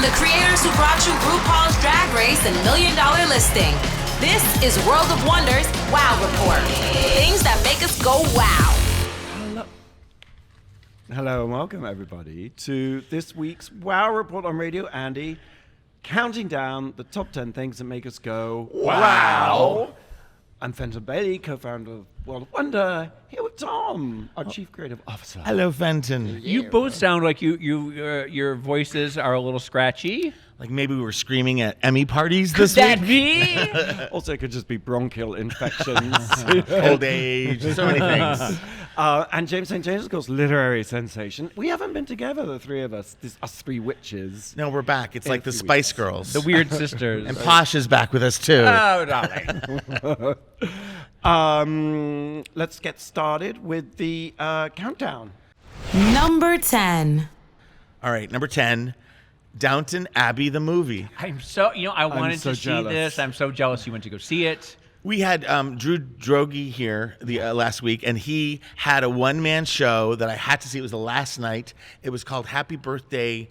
From the creators who brought you RuPaul's Drag Race and $1 Million Listing, this is World of Wonders Wow Report. Things that make us go wow. Hello and welcome everybody to this week's Wow Report on Radio Andy, counting down the top 10 things that make us go wow. I'm Fenton Bailey, co-founder of World of Wonder, here with Tom, our Chief Creative Officer. Hello, Fenton. You both sound like your voices are a little scratchy. Like maybe we were screaming at Emmy parties this Could that week. be? Also, it could just be bronchial infections. Old age, so many things. And James St. James, of course, literary sensation. We haven't been together, the three of us, us three witches. No, we're back. It's like the Spice Girls. The Weird Sisters. And Posh is back with us, too. Oh, darling. Let's get started with the countdown. Number 10. All right, number 10, Downton Abbey, the movie. I wanted so to see jealous. this. I'm so jealous you went to go see it. We had Drew Droege here last week, and he had a one-man show that I had to see. It was the last night. It was called Happy Birthday,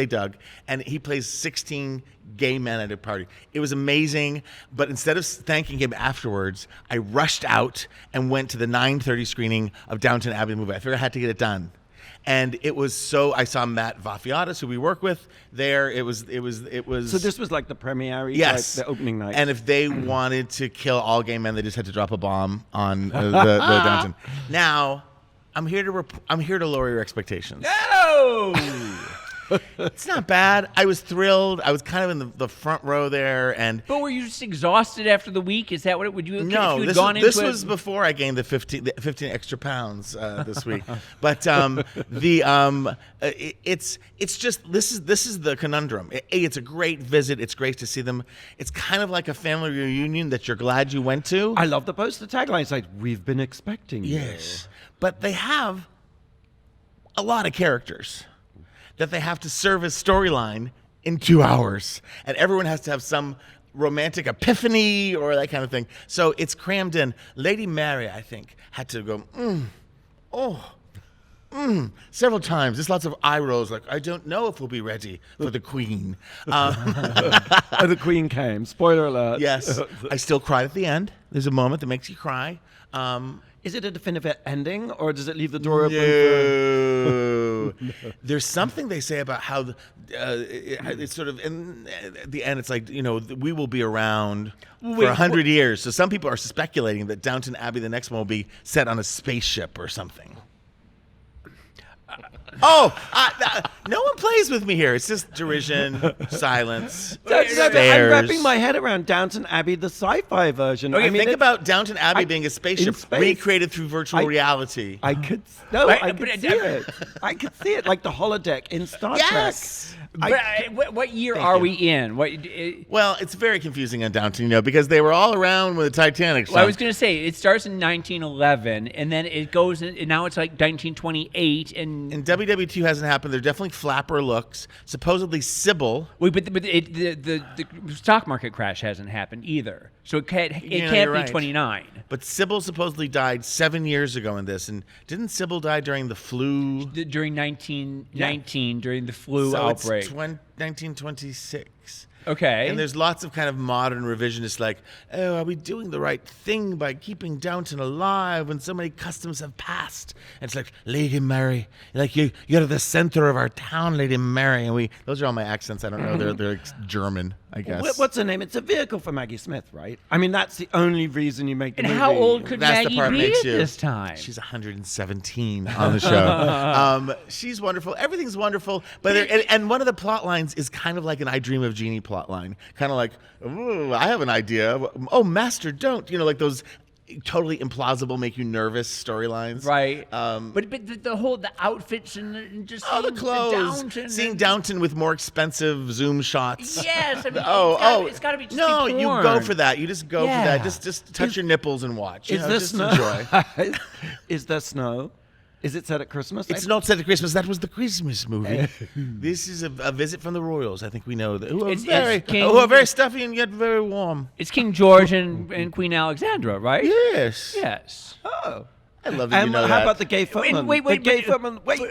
Doug, and he plays 16 gay men at a party. It was amazing, but instead of thanking him afterwards, I rushed out and went to the 9:30 screening of Downton Abbey, the movie. I figured I had to get it done. And it was so. I saw Matt Vafiatis, who we work with, there. It was. So this was like the premiere, yes, like the opening night. And if they wanted to kill all gay men, they just had to drop a bomb on the Downton. Now, I'm here to lower your expectations. No! It's not bad. I was thrilled. I was kind of in the front row there, and But were you just exhausted after the week? Is that what it would you? no, if you had this was before I gained the 15 extra pounds this week. But it's just this is the conundrum. It's a great visit. It's great to see them. It's kind of like a family reunion that you're glad you went to. I love the poster tagline. It's like, we've been expecting you. Yes, but they have a lot of characters that they have to serve as storyline in 2 hours. And everyone has to have some romantic epiphany or that kind of thing. So it's crammed in. Lady Mary, I think, had to go, several times. There's lots of eye rolls like, I don't know if we'll be ready for the Queen. And the Queen came. Spoiler alert. Yes. I still cried at the end. There's a moment that makes you cry. Is it a definitive ending, or does it leave the door open? No. There's something they say about how it's sort of in the end. It's like, we will be around for 100 years. So some people are speculating that Downton Abbey, the next one, will be set on a spaceship or something. No one plays with me here. It's just derision, silence, I'm stares. wrapping my head around Downton Abbey, the sci-fi version. Okay, I mean, think about Downton Abbey being a spaceship in space. recreated through virtual reality. I could see it. I could see it, like the holodeck in Star Yes! Trek. What year are we in? Well, it's very confusing on Downton, because they were all around when the Titanic sank. Well, I was going to say, it starts in 1911, and then it goes, and now it's like 1928, and WW2 hasn't happened. They're definitely flapper looks. Supposedly Sybil. Wait, but the stock market crash hasn't happened either, so it can't be right. 29. But Sybil supposedly died 7 years ago in this, and didn't Sybil die during the flu? During 1919, during the flu outbreak. It's 1926. Okay. And there's lots of kind of modern revisionists like, are we doing the right thing by keeping Downton alive when so many customs have passed? And it's like, Lady Mary, like you're the center of our town, Lady Mary. And those are all my accents. I don't know. They're German, I guess. What's her name? It's a vehicle for Maggie Smith, right? I mean, that's the only reason you make the movie. And how old could That's Maggie the part be makes at you. this time? She's 117 on the show. She's wonderful. Everything's wonderful. But and one of the plot lines is kind of like an I Dream of Jeannie plot line. Kind of like, oh, I have an idea. Oh, master, don't. Like those totally implausible, make you nervous storylines. Right. But the outfits and just the clothes. Seeing Downton with more expensive zoom shots. Yes. I mean, it's got to be just no, be you porn. go for that. You just go for Yeah. that. Just touch your nipples and watch. Is there just snow? Enjoy. Is there snow? Is it set at Christmas? It's not set at Christmas. That was the Christmas movie. This is a visit from the royals. I think we know that. Who are very stuffy and yet very warm. It's King George and Queen Alexandra, right? Yes. Yes. Oh. I love that you know how that. about the gay footman? Wait, the gay footman. Wait.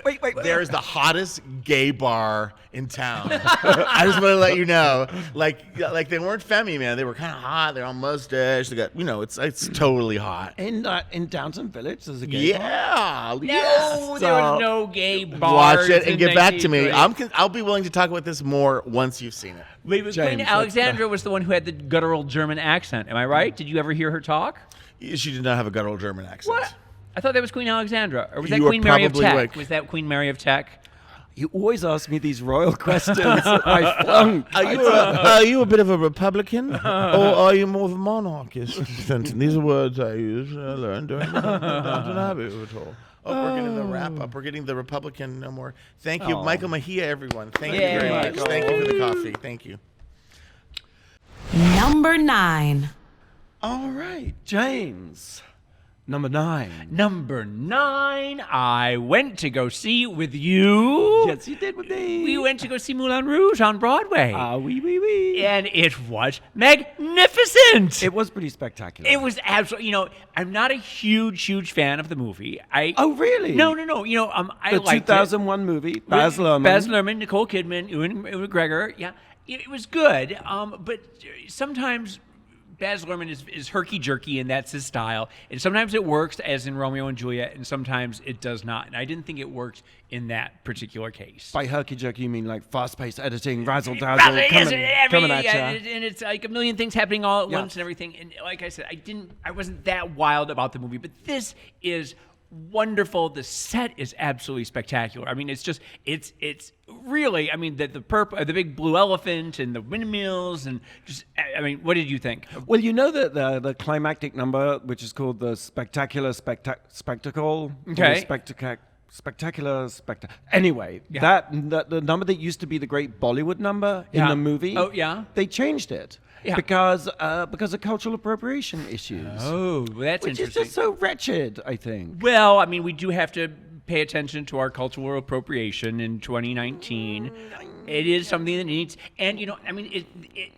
There's the hottest gay bar in town. I just want to let you know, like they weren't femmy, man. They were kind of hot. They're on mustache. They got, it's totally hot. In Downton Village, there's a gay bar. Yeah. No, Yes. there was no gay bars. Watch it and in get back to me. 1930. I'll be willing to talk about this more once you've seen it. Wait, but Queen James, Alexandra was the one who had the guttural German accent. Am I right? Did you ever hear her talk? She did not have a guttural German accent. What? I thought that was Queen Alexandra. Or was that You are Queen Mary of probably Tech? right. Was that Queen Mary of Tech? You always ask me these royal questions. I flunked. Are you a bit of a Republican, or are you more of a monarchist? These are words I learned during Downton Abbey at all. Oh, we're getting the wrap up. We're getting the Republican no more. Thank you, Michael Mejia, everyone. Thank you very much. Michael. Thank you for the coffee. Thank you. Number 9. All right, James. Number 9. Number 9, I went to go see with you. Yes, you did with me. We went to go see Moulin Rouge on Broadway. Oui. And it was magnificent. It was pretty spectacular. It was absolutely, I'm not a huge fan of the movie. Oh, really? No. I The liked 2001 movie, Baz Luhrmann. Baz Luhrmann, Nicole Kidman, Ewan McGregor. Yeah, it was good. But sometimes Baz Luhrmann is herky-jerky, and that's his style. And sometimes it works, as in Romeo and Juliet, and sometimes it does not. And I didn't think it worked in that particular case. By herky-jerky, you mean like fast-paced editing, razzle-dazzle, coming at you. And it's like a million things happening all at once and everything. And like I said, I wasn't that wild about the movie, but this is wonderful. The set is absolutely spectacular. I mean, it's really, I mean, the big blue elephant and the windmills and just, I mean, what did you think? Well, you know that the climactic number, which is called the spectacular spectacle. Okay. Anyway, Yeah. the number that used to be the great Bollywood number in the movie. Oh, yeah? They changed it. Yeah. Because of cultural appropriation issues. Oh, well, that's Which is interesting. just so wretched, I think. Well, I mean, we do have to pay attention to our cultural appropriation in 2019. It is something that needs, and I mean,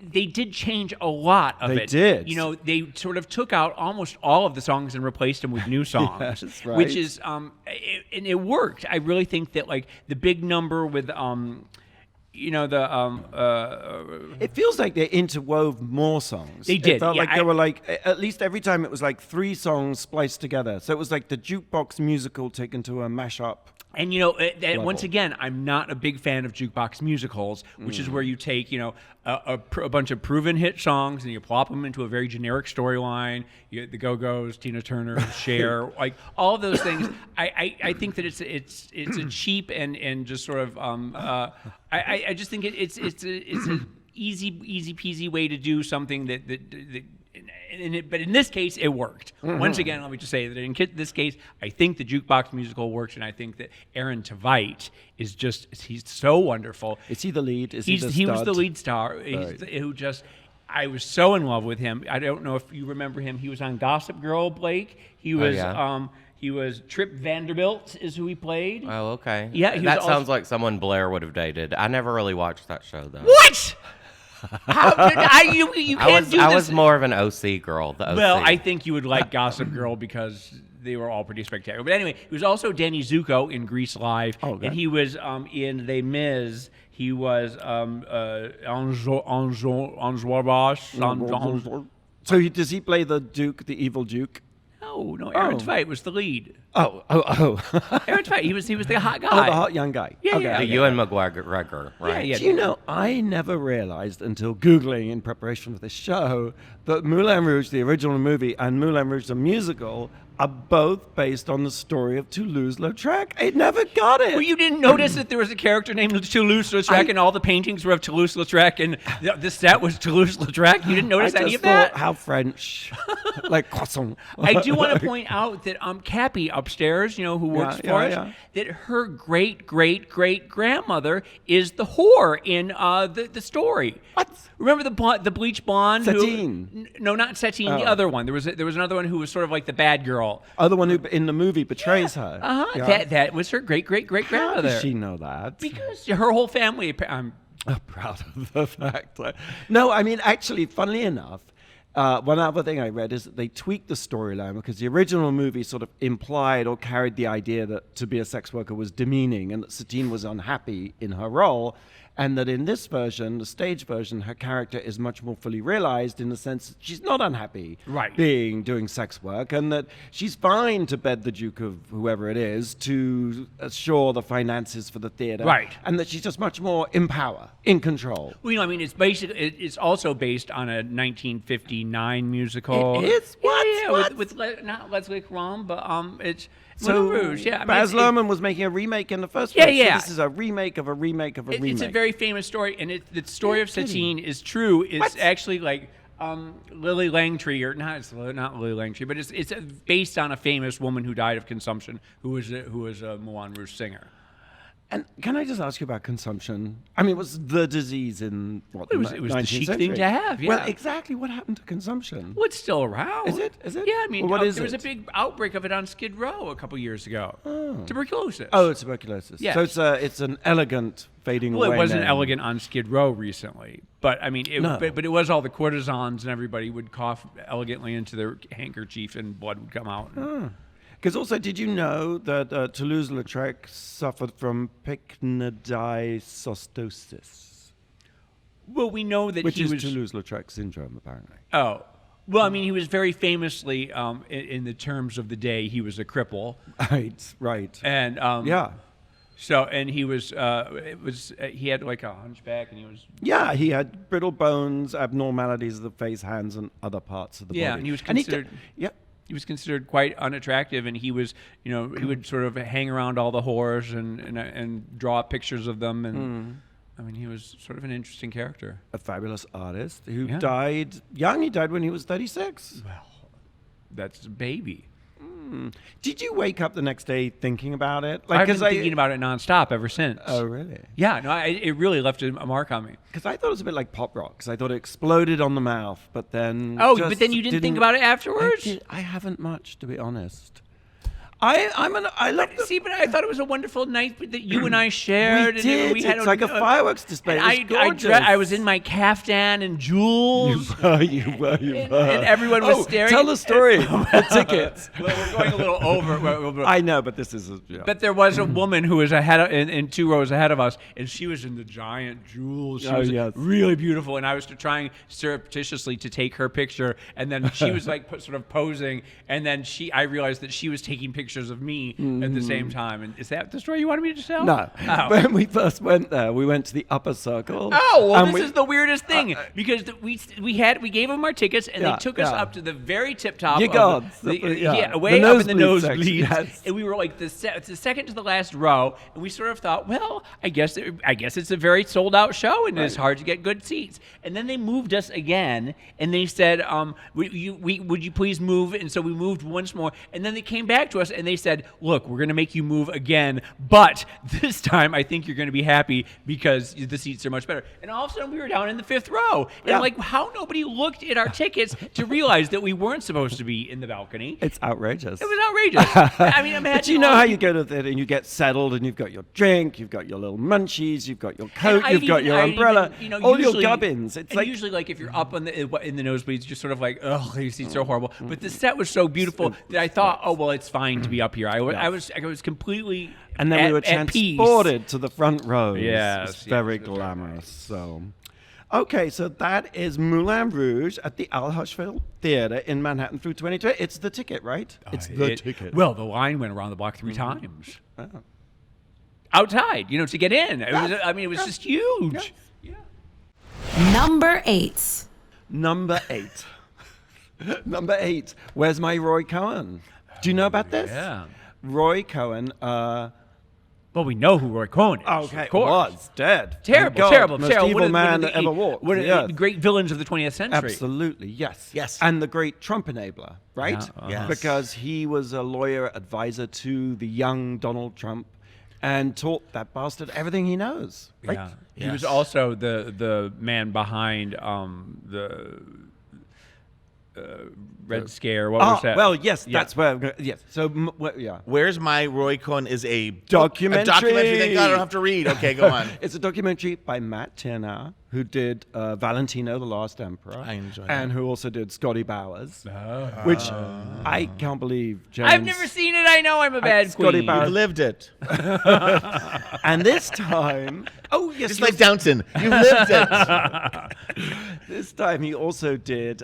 they did change a lot of They it. did. They sort of took out almost all of the songs and replaced them with new songs. Yes, right. Which is, and it worked. I really think that like the big number with It feels like they interwove more songs. They did, It felt yeah, like there were like, at least every time it was like 3 songs spliced together. So it was like the jukebox musical taken to a mashup. And once again, I'm not a big fan of jukebox musicals, which is where you take a bunch of proven hit songs and you plop them into a very generic storyline. You get the Go-Go's, Tina Turner, Cher, like all of those things. I think that it's a cheap and just sort of I just think it's an easy peasy way to do something that but in this case, it worked. Once again, let me just say that in this case, I think the jukebox musical works, and I think that Aaron Tveit he's so wonderful. Is he the lead? He was the lead star. I was so in love with him. I don't know if you remember him. He was on Gossip Girl, Blake. He was he was Trip Vanderbilt is who he played. Oh, okay. Yeah, that sounds like someone Blair would have dated. I never really watched that show though. What? You can't do this. I was more of an OC girl. The OC. Well, I think you would like Gossip Girl because they were all pretty spectacular. But anyway, he was also Danny Zuko in Grease Live, and he was in Les Mis. He was So does he play the Duke, the evil Duke? No, Aaron Tveit was the lead. Oh. Aaron Tveit, he was the hot guy. Oh, the hot young guy. Yeah, okay. yeah. the Ewan McGregor, right? Yeah. Do you know, I never realized until Googling in preparation for this show that Moulin Rouge, the original movie, and Moulin Rouge, the musical, are both based on the story of Toulouse-Lautrec. I never got it. Well, you didn't notice that there was a character named Toulouse-Lautrec and all the paintings were of Toulouse-Lautrec and the set was Toulouse-Lautrec? You didn't notice any of that? How French. Like croissant. I do want to point out that Cappy upstairs, who works for us, that her great-great-great-grandmother is the whore in the story. What? Remember the bleach blonde? Satine. No, not Satine. The other one. There was another one who was sort of like the bad girl. Oh, the one who in the movie betrays her. Yeah. That was her great-great-great-grandmother. How does she know that? Because her whole family. I'm proud of the fact. No, I mean, actually, funnily enough, One other thing I read is that they tweaked the storyline because the original movie sort of implied or carried the idea that to be a sex worker was demeaning and that Satine was unhappy in her role. And that in this version, the stage version, her character is much more fully realized in the sense that she's not unhappy doing sex work, and that she's fine to bed the Duke of whoever it is to assure the finances for the theater. Right. And that she's just much more in power, in control. Well, I mean, it's also based on a 1959 musical. It is? What? Yeah, What? with not Leslie Crumb, but it's So Moulin Rouge. Yeah, I mean, Baz Luhrmann was making a remake in the first place. Yeah. So this is a remake of a remake of a remake. It's a very famous story, and the story of Satine is true. It's actually like Lily Langtry, or not Lily Langtry, but it's based on a famous woman who died of consumption, who was a Moulin Rouge singer. And can I just ask you about consumption? I mean, it was the disease in It was the 19th chic century. thing to have. Yeah. Well, exactly. What happened to consumption? Well, it's still around. Is it? Yeah, I mean, Well, what is there was a it? big outbreak of it on Skid Row a couple years ago. Tuberculosis. Oh, it's tuberculosis. Yes. So it's an elegant fading away. Well, it wasn't name. elegant on Skid Row recently, but I mean, but it was all the courtesans and everybody would cough elegantly into their handkerchief and blood would come out. Because also, did you know that Toulouse-Lautrec suffered from pycnodicystosis? Well, we know that Which he is was Toulouse-Lautrec syndrome, apparently. Oh. Well, I mean, he was very famously, in the terms of the day, he was a cripple. Right. And Yeah. So, and he was, he had like a hunchback, and he was. Yeah, he had brittle bones, abnormalities of the face, hands, and other parts of the body. Yeah, and he was considered. He was considered quite unattractive, and he was, he would sort of hang around all the whores and draw up pictures of them, and I mean, he was sort of an interesting character. A fabulous artist who died young. He died when he was 36. Well, that's a baby. Did you wake up the next day thinking about it? I've been thinking about it nonstop ever since. Oh, really? Yeah, no, it really left a mark on me. Because I thought it was a bit like pop rock. Because I thought it exploded on the mouth, but then. Oh, but then you didn't think about it afterwards? I haven't much, to be honest. I love the. See, but I thought it was a wonderful night that you and I shared. We did. And we had It's like a fireworks display. It was gorgeous. I was in my caftan and jewels. You were. And everyone was staring. Tell the story. The tickets. Well, we're going a little over. I know, but this is. But there was a woman who was in 2 rows ahead of us, and she was in the giant jewels. She was really beautiful, and I was trying surreptitiously to take her picture, and then she was like sort of posing, and then I realized that she was taking pictures of me at the same time. And is that the story you wanted me to tell? No. Oh. When we first went there, we went to the upper circle. Oh, well, this is the weirdest thing because we gave them our tickets and they took us up to the very tip top. Way up in the nosebleeds, yes. and we were like the second to the last row, and we sort of thought, well, I guess it's a very sold out show, and it's hard to get good seats. And then they moved us again, and they said, would you please move? And so we moved once more, and then they came back to us and they said, look, we're going to make you move again, but this time I think you're going to be happy because the seats are much better. And all of a sudden we were down in the 5th row. And like, how nobody looked at our tickets to realize that we weren't supposed to be in the balcony. It's outrageous. It was outrageous. I mean, imagine. But you know how you go to the theater and you get settled and you've got your drink, you've got your little munchies, you've got your coat, you've got your umbrella, all your gubbins. It's like usually like if you're up in the nosebleeds, you're sort of like, oh, these seats are horrible. But the set was so beautiful that I thought, oh, well, it's fine to be up here. I was completely and then we were transported to the front rows. Yes, it's very glamorous. So, okay, so that is Moulin Rouge at the Al Hirschfeld Theater in Manhattan through 2020. It's the ticket, right? It's the ticket. Well, the line went around the block 3 times. Oh. Outside, to get in. It was just huge. Yes. Yeah. Number 8. Number 8. Where's my Roy Cohn? Do you know about this? Yeah. Roy Cohn. Well, we know who Roy Cohn is. Okay, of course. Was dead. Terrible. Most evil man that ever walked. One of the great villains of the 20th century. Absolutely, yes. Yes. And the great Trump enabler, right? Yes. Because he was a lawyer advisor to the young Donald Trump and taught that bastard everything he knows. Right? Yeah. Yes. He was also the man behind the Red Scare. What was that? Well, yes, that's where I'm going. Yes. So, Where's My Roy Cohn is a documentary. A documentary. Thank God I don't have to read. Okay, go on. It's a documentary by Matt Tirner, who did Valentino, the Last Emperor. I enjoyed And that. who also did Scotty Bowers, which I can't believe James... I've never seen it. I know I'm a bad Scotty queen. Bowers. You've lived it. And this time... Oh, yes. Just like Downton. You've lived it. This time he also did...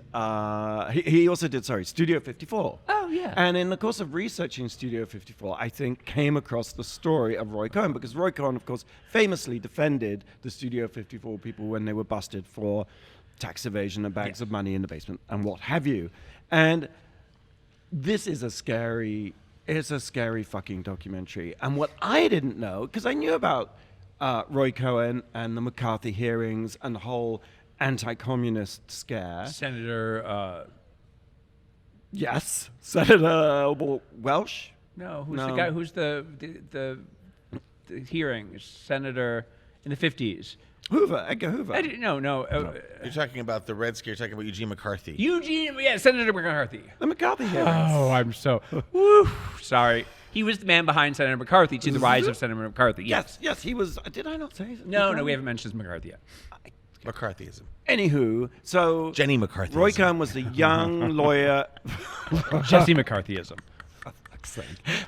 he also did, Studio 54. Oh, yeah. And in the course of researching Studio 54, I think came across the story of Roy Cohn, because Roy Cohn, of course, famously defended the Studio 54 people when they were busted for tax evasion and bags of money in the basement and what have you. And this is a scary fucking documentary. And what I didn't know, because I knew about Roy Cohn and the McCarthy hearings and the whole anti-communist scare. Senator. Yes, Senator Welsh. No, who's No. the guy? Who's the hearings? Senator in the 50s. Edgar Hoover. No. You're talking about the Red Scare. You're talking about Eugene McCarthy. Senator McCarthy. The McCarthy hearings. Oh, I'm so sorry. He was the man behind Senator McCarthy to the rise of Senator McCarthy. Yes, he was. Did I not say? No, we haven't mentioned McCarthy yet. McCarthyism. Anywho, so Jenny McCarthy. Roy Cohn was the young lawyer. Jesse McCarthyism.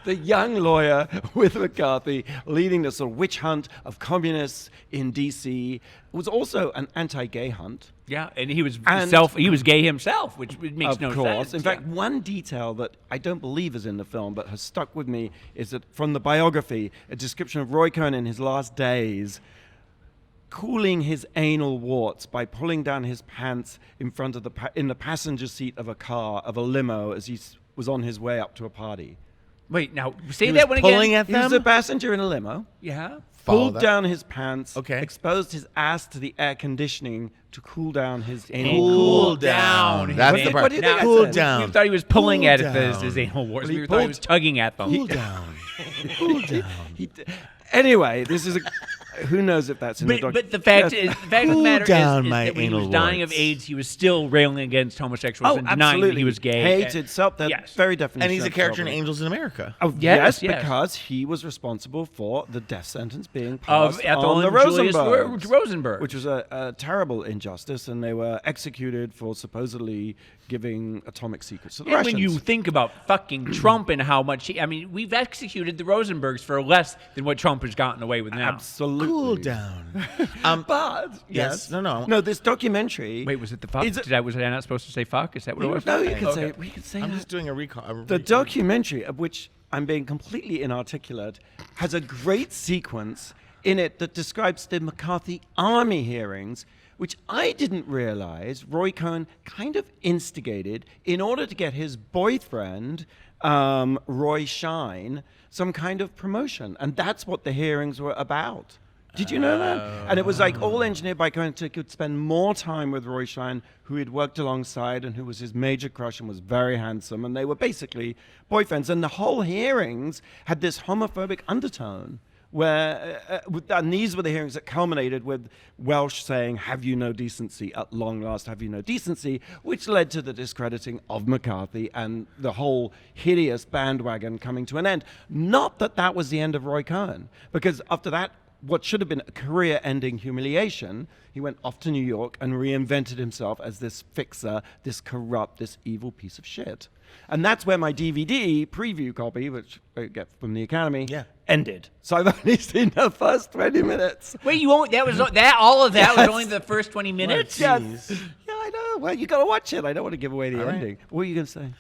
The young lawyer with McCarthy leading the sort of witch hunt of communists in D.C. It was also an anti-gay hunt. Yeah, and he was And- he was gay himself, which makes Of no course. sense. In fact, one detail that I don't believe is in the film but has stuck with me is that from the biography, a description of Roy Cohn in his last days cooling his anal warts by pulling down his pants in front of in the passenger seat of a limo as he was on his way up to a party. Wait, now say He that was one pulling again. at He was them? a passenger in a limo. Yeah. Follow Pulled that. down his pants, Okay. exposed his ass to the air conditioning to cool down his anal Cool warts. down. That's the What part. do you think I Cool said? We down. thought he was pulling Cool at down. his anal warts. Well, he We thought he pulled- was tugging at them. Cool down. Cool down. Anyway, this is who knows if that's in the documentary. But the fact of the Cool matter down, is my that when he was anal dying of warts. AIDS, he was still railing against homosexuals Oh, and denying absolutely. that he was gay. Hated self. That Yes. very definition. And he's a of character in self-hate. Angels in America. Oh, Yes, yes, yes. because he was responsible for the death sentence being Of passed Ethel on the and Julius Rosenbergs, Rosenberg. which was a terrible injustice, and they were executed for supposedly giving atomic secrets to the And Russians. when you think about fucking Trump and how much we've executed the Rosenbergs for less than what Trump has gotten away with now. Absolutely. Cool down. But Yes. No. no, this documentary. Wait, was it the fuck? Is it- Was I not supposed to say fuck? Is that what it was? No, you can Okay. say we can say I'm that. just doing a recall. The documentary, of which I'm being completely inarticulate, has a great sequence in it that describes the McCarthy Army hearings, which I didn't realize Roy Cohn kind of instigated in order to get his boyfriend, Roy Shine, some kind of promotion. And that's what the hearings were about. Did you know that? And it was like all engineered by Cohn so he could spend more time with Roy Shine, who he'd worked alongside and who was his major crush and was very handsome. And they were basically boyfriends. And the whole hearings had this homophobic undertone. And these were the hearings that culminated with Welsh saying, "Have you no decency? At long last, have you no decency?" which led to the discrediting of McCarthy and the whole hideous bandwagon coming to an end. Not that that was the end of Roy Cohn, because after that, what should have been a career-ending humiliation, he went off to New York and reinvented himself as this fixer, this corrupt, this evil piece of shit. And that's where my DVD preview copy, which I get from the Academy, ended. So I've only seen the first 20 minutes. Wait, you only all of that was Yes. only the first 20 minutes? Yes. Yeah, I know. Well, you got to watch it. I don't want to give away the ending. What were you going to say?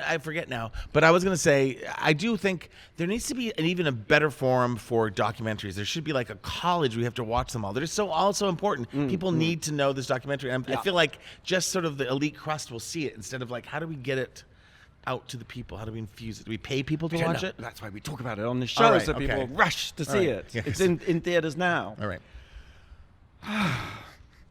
I forget now, but I was going to say, I do think there needs to be even a better forum for documentaries. There should be like a college where you have to watch them all. They're so important. People need to know this documentary. And I feel like just sort of the elite crust will see it instead of like, how do we get it out to the people? How do we infuse it? Do we pay people to watch it? That's why we talk about it on the show, All right, so people okay. rush to see right. it. Yes. It's in theaters now. All right.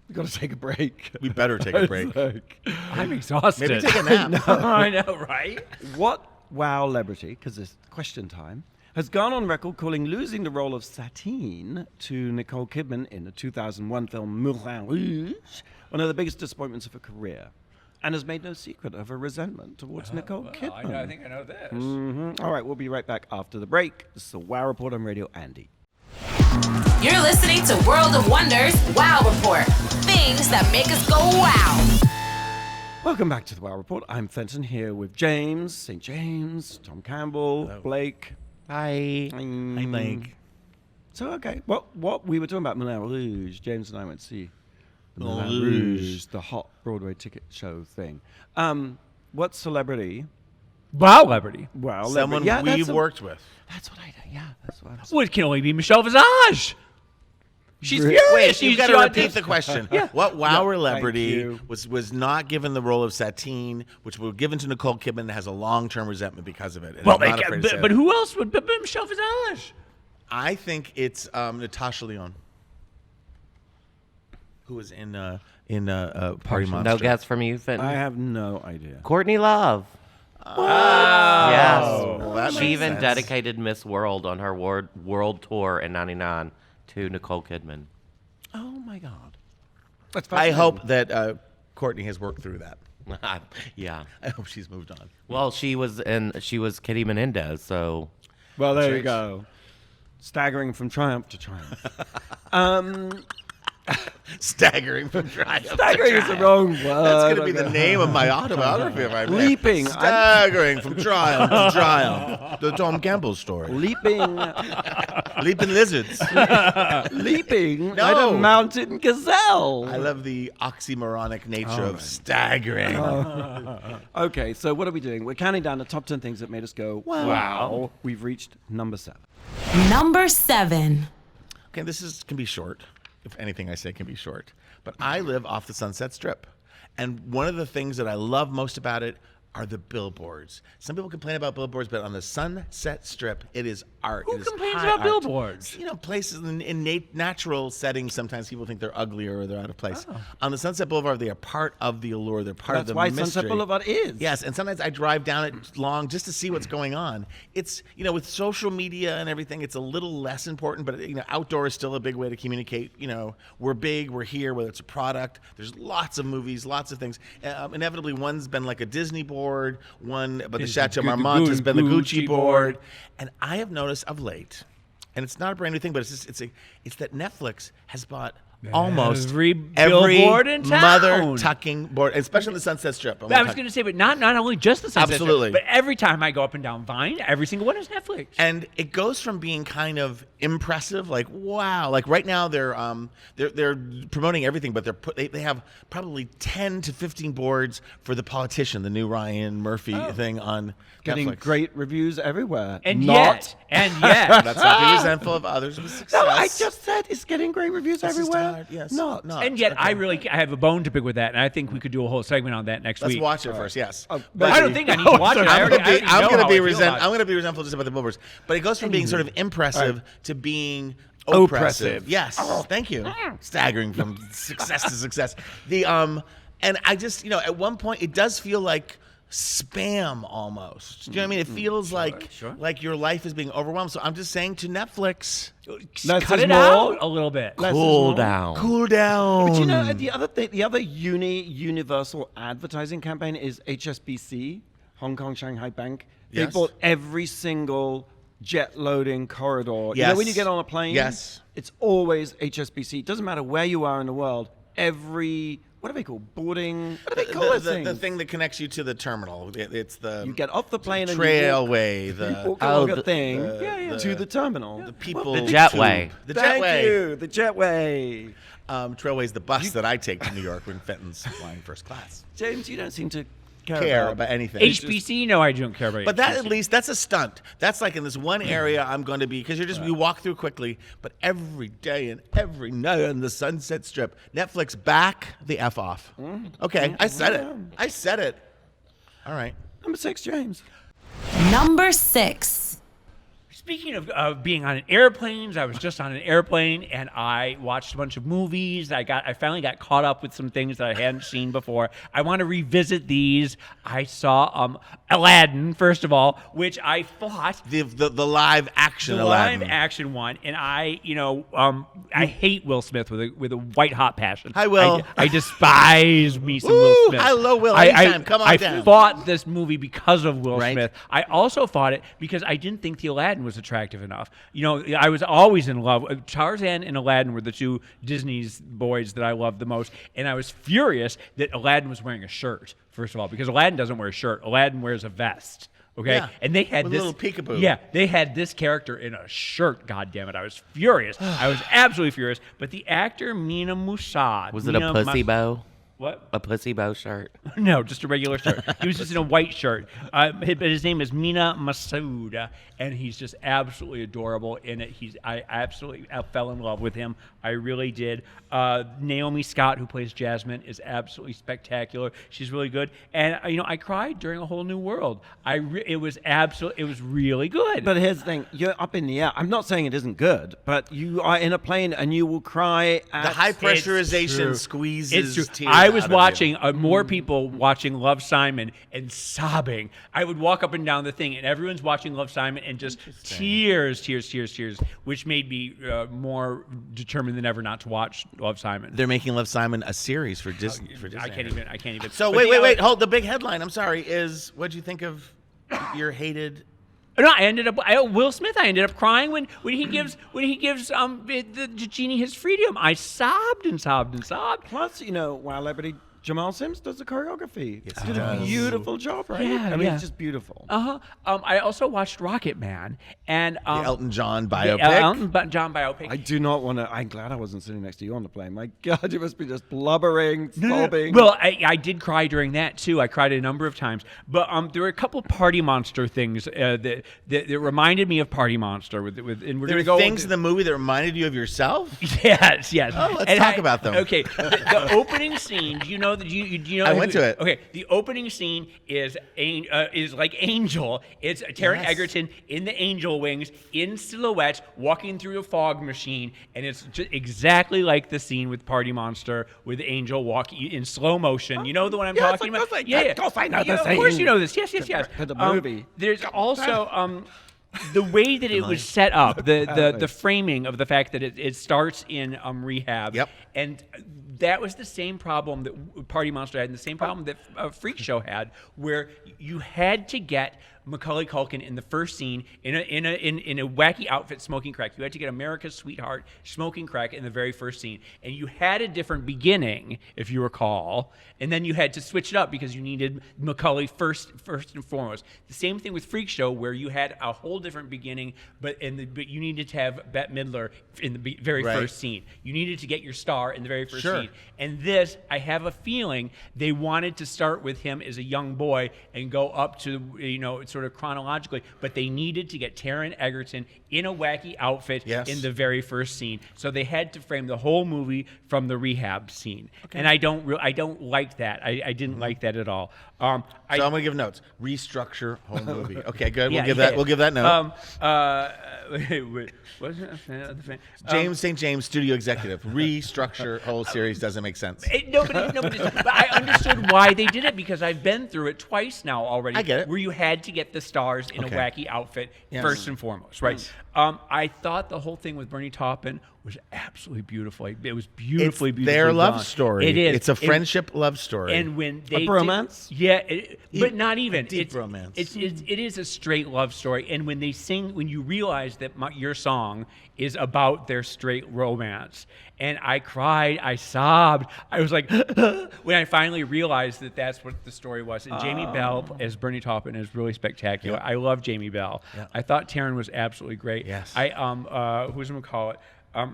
We've got to take a break. We better take a break. It's like, I'm exhausted. Maybe take a nap. I know, right? what wow celebrity, because it's question time, has gone on record calling losing the role of Satine to Nicole Kidman in the 2001 film Moulin Rouge one of the biggest disappointments of her career, and has made no secret of her resentment towards Nicole Kidman. I think I know this. All right, we'll be right back after the break. This is the Wow Report on Radio Andy. You're listening to World of Wonders Wow Report. Things that make us go wow. Welcome back to the Wow Report. I'm Fenton here with James, St. James, Tom Campbell, Hello. Blake. Hi. Hi, Blake. So, okay, what we were talking about Moulin Rouge. James and I went to see Moulin Moulin Rouge, the hot Broadway ticket show thing. What celebrity? Wow, celebrity. Well, Someone yeah, we've worked with. That's what I do. Yeah, that's what I was. Well, it can only be Michelle Visage. She's furious. Wait, you've got to She's repeat the question. What wow celebrity you. was not given the role of Satine, which was given to Nicole Kidman, and has a long-term resentment because of it? And Well, is not afraid to say but it? who else would be Michelle Visage? I think it's Natasha Lyonne, who was in Party Monster. No guess from you, Fenton. I have no idea. Courtney Love. Well, that Yes. She makes even sense. dedicated Miss World on her world tour in '99 to Nicole Kidman. Oh my God. That's I fascinating. hope that Courtney has worked through that. Yeah. I hope she's moved on. Well, she was Kitty Menendez, so Well, there you right. go. Staggering from triumph to triumph. Staggering from triumph. Staggering is the wrong word. That's going to be the name of my autobiography if I may. Leaping. Staggering from triumph to triumph. The Tom Campbell story. Leaping. Leaping lizards. Leaping No. like a mountain gazelle. I love the oxymoronic nature of staggering. Okay, so what are we doing? We're counting down the top 10 things that made us go, wow. We've reached number 7. Number 7. Okay, can be short. If anything I say can be short. But I live off the Sunset Strip. And one of the things that I love most about it are the billboards. Some people complain about billboards, but on the Sunset Strip, it is art. Who It is complains high about art. billboards? You know, places in natural settings, sometimes people think they're uglier or they're out of place. On the Sunset Boulevard, they are part of the allure. They're part of That's the why mystery. Sunset Boulevard is. Yes, and sometimes I drive down it long just to see what's going on. It's, with social media and everything, it's a little less important, but, outdoor is still a big way to communicate. We're big, we're here, whether it's a product. There's lots of movies, lots of things. Inevitably, one's been like a Disney board, but the Is Chateau the Marmont has been the Gucci Gucci board. board. And I have noticed of late, and it's not a brand new thing, but it's that Netflix has bought almost Every billboard in town. mother tucking board, especially the Sunset Strip. I was going to say, but not only just the Sunset Strip, Absolutely. but every time I go up and down Vine, every single one is Netflix. And it goes from being kind of impressive, like wow, like right now they're promoting everything, but they have probably 10 to 15 boards for The Politician, the new Ryan Murphy thing on Getting Netflix. great reviews everywhere. and Not. yet, That's not being resentful of others with success. No, I just said it's getting great reviews This is everywhere. tired, yes. Not. and yet, I have a bone to pick with that, and I think we could do a whole segment on that next Let's week. watch it first. Yes. But I don't think I need to watch it. I I'm already going know to how I be feel about it. I'm going to be resentful just about the billboards, but it goes from being sort of impressive to being oppressive. Yes, thank you. Staggering from success to success. And I just at one point it does feel like spam almost. Do you know what I mean? It feels like your life is being overwhelmed. So I'm just saying to Netflix, Less Cut is it more. out a little bit. Less is cool more. down. cool down. But you know, the other thing, the other universal advertising campaign is HSBC, Hong Kong Shanghai Bank. They Yes. bought every single jet loading corridor. You Yes. know, when you get on a plane, Yes. it's always HSBC. It doesn't matter where you are in the world. What do they call boarding? What do they call that thing? The thing that connects you to the terminal. It's the You get off the plane and trailway. you The walk along the- a thing the- to the terminal. the people. The jetway. The Thank jetway. you, the jetway. Trailway's the bus that I take to New York when Fenton's flying first class. James, you don't seem to Care about anything. HBC, no, I don't care about But that HBC. at least that's a stunt. That's like in this one area I'm going to be because you walk through quickly. But every day and every night on the Sunset Strip, Netflix back the F off. Okay, I said it. I said it. All right. Number 6, James. Number 6. Speaking of being on airplanes, I was just on an airplane and I watched a bunch of movies. I finally got caught up with some things that I hadn't seen before. I want to revisit these. I saw Aladdin, first of all, which I thought The live action the Aladdin. live action one, and I hate Will Smith with a white hot passion. Hi, Will. I despise me some Will Woo! Smith. Hello, Will. I Anytime. Come on down. fought this movie because of Will Right. Smith. I also fought it because I didn't think the Aladdin was attractive enough. You know, I was always in love. Tarzan and Aladdin were the two Disney's boys that I loved the most, and I was furious that Aladdin was wearing a shirt, first of all, because Aladdin doesn't wear a shirt. Aladdin wears a vest. Okay, Yeah, and they had with a this little peekaboo. Yeah, they had this character in a shirt. God damn it, I was furious. I was absolutely furious. But the actor Mina Musad Was it a pussy bow? What? A pussy bow shirt? No, just a regular shirt. He was just in a white shirt. But his name is Mina Masood, and he's just absolutely adorable in it. I fell in love with him. I really did. Naomi Scott, who plays Jasmine, is absolutely spectacular. She's really good. And I cried during A Whole New World. It was really good. But here's the thing: you're up in the air. I'm not saying it isn't good, but you are in a plane and you will cry. The high pressurization true. squeezes It's true. tears I was out of watching you. more people watching Love, Simon and sobbing. I would walk up and down the thing, and everyone's watching Love, Simon, and just tears, which made me more determined than ever not to watch Love, Simon. They're making Love, Simon a series for Disney. I can't even. So But wait. Hold. The big headline. I'm sorry. Is what'd you think of your hated? No, Will Smith. I ended up crying when he gives the genie his freedom. I sobbed and sobbed and sobbed. Plus, wow, celebrity Jamal Sims does the choreography. Yes, He he did a does. beautiful job, right? Yeah, I mean, yeah. it's just beautiful. I also watched Rocketman and The Elton John the biopic. Elton John biopic. I do not want to. I'm glad I wasn't sitting next to you on the plane. My God, you must be just blubbering, sobbing. Well, I did cry during that too. I cried a number of times, but there were a couple Party Monster things that reminded me of Party Monster. And we're There gonna were go things in the movie that reminded you of yourself. Yes. Oh, let's And talk about them. Okay, the opening scene. Do you know that you know? I went to it. Okay, the opening scene is like Angel. It's Taron Yes. Egerton in the angel wings, in silhouette, walking through a fog machine, and it's just exactly like the scene with Party Monster with Angel walking in slow motion. You know the one I'm talking about? Of course I know the Of course scene. you know this. Yes. The movie. There's also the way that it was set up, the framing of the fact that it starts in rehab. Yep. And that was the same problem that Party Monster had, and the same problem that Freak Show had, where you had to get Macaulay Culkin in the first scene in a wacky outfit smoking crack. You had to get America's Sweetheart smoking crack in the very first scene, and you had a different beginning, if you recall, and then you had to switch it up because you needed Macaulay first and foremost. The same thing with Freak Show, where you had a whole different beginning, but you needed to have Bette Midler in the very Right. first scene. You needed to get your star in the very first Sure. scene. And this, I have a feeling they wanted to start with him as a young boy and go up to sort of chronologically, but they needed to get Taron Egerton in a wacky outfit Yes. in the very first scene. So they had to frame the whole movie from the rehab scene. Okay. And I don't like that. I didn't like that at all. So I'm gonna give notes. Restructure whole movie. Okay, good. We'll Yeah, give yeah. that. We'll give that note. What's it? James St. James, studio executive. Restructure whole series doesn't make sense. But I understood why they did it because I've been through it twice now already. I get it. Where you had to get the stars in Okay. a wacky outfit Yes. first and foremost, right? Yes. I thought the whole thing with Bernie Taupin was absolutely beautiful. It was beautifully, It's beautifully their love done. story. It is. It's a friendship love story. And when they bromance? but not even. deep romance. It is a straight love story. And when they sing, when you realize that your song is about their straight romance, and I cried, I sobbed, I was like, when I finally realized that that's what the story was. And Jamie Bell as Bernie Taupin is really spectacular. Yeah. I love Jamie Bell. Yeah. I thought Taron was absolutely great. Yes. Who's gonna call it?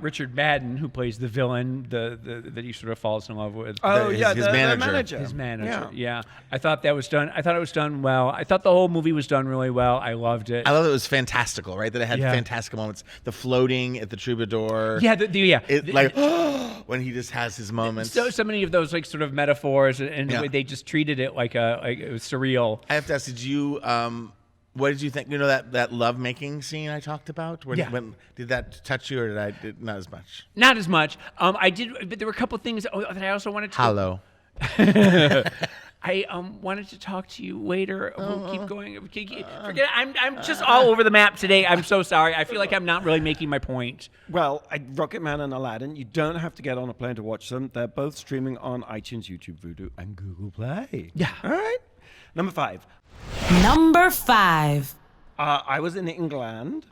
Richard Madden, who plays the villain, that he sort of falls in love with. Oh, his yeah, manager. His manager, Yeah. yeah. I thought that was done. I thought it was done well. I thought the whole movie was done really well. I loved it. I love that it was fantastical, right? That it had Yeah. fantastical moments. The floating at the Troubadour. Yeah, When he just has his moments. so many of those like sort of metaphors, and Yeah. they just treated it like it was surreal. I have to ask, did you? What did you think? You know that love making scene I talked about. Yeah. When did that touch you, or did not as much? Not as much. I did, but there were a couple things that I also wanted to. Hollow. I wanted to talk to you later. We'll keep going. Forget it. I'm just all over the map today. I'm so sorry. I feel like I'm not really making my point. Well, Rocketman and Aladdin, you don't have to get on a plane to watch them. They're both streaming on iTunes, YouTube, Vudu, and Google Play. Yeah. All right. Number 5. Number 5. I was in England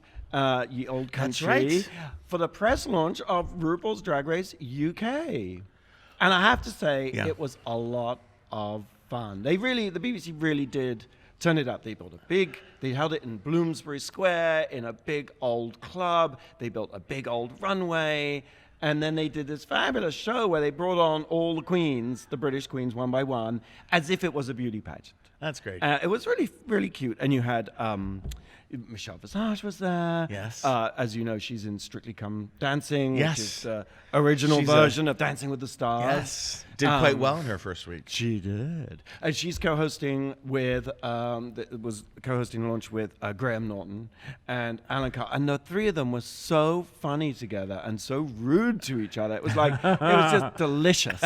Ye Old Country, right. for the press launch of RuPaul's Drag Race UK. And I have to say, it was a lot of fun. The BBC really did turn it up. They held it in Bloomsbury Square in a big old club. They built a big old runway. And then they did this fabulous show where they brought on all the queens, the British queens, one by one, as if it was a beauty pageant. That's great. It was really, really cute. And you had Michelle Visage was there. Yes. As you know, she's in Strictly Come Dancing, Yes. which is the original version of Dancing with the Stars. Yes. Did quite well in her first week. She did. And she's co-hosting with, was co-hosting the launch with Graham Norton and Alan Carr. And the three of them were so funny together and so rude to each other. It was like, it was just delicious.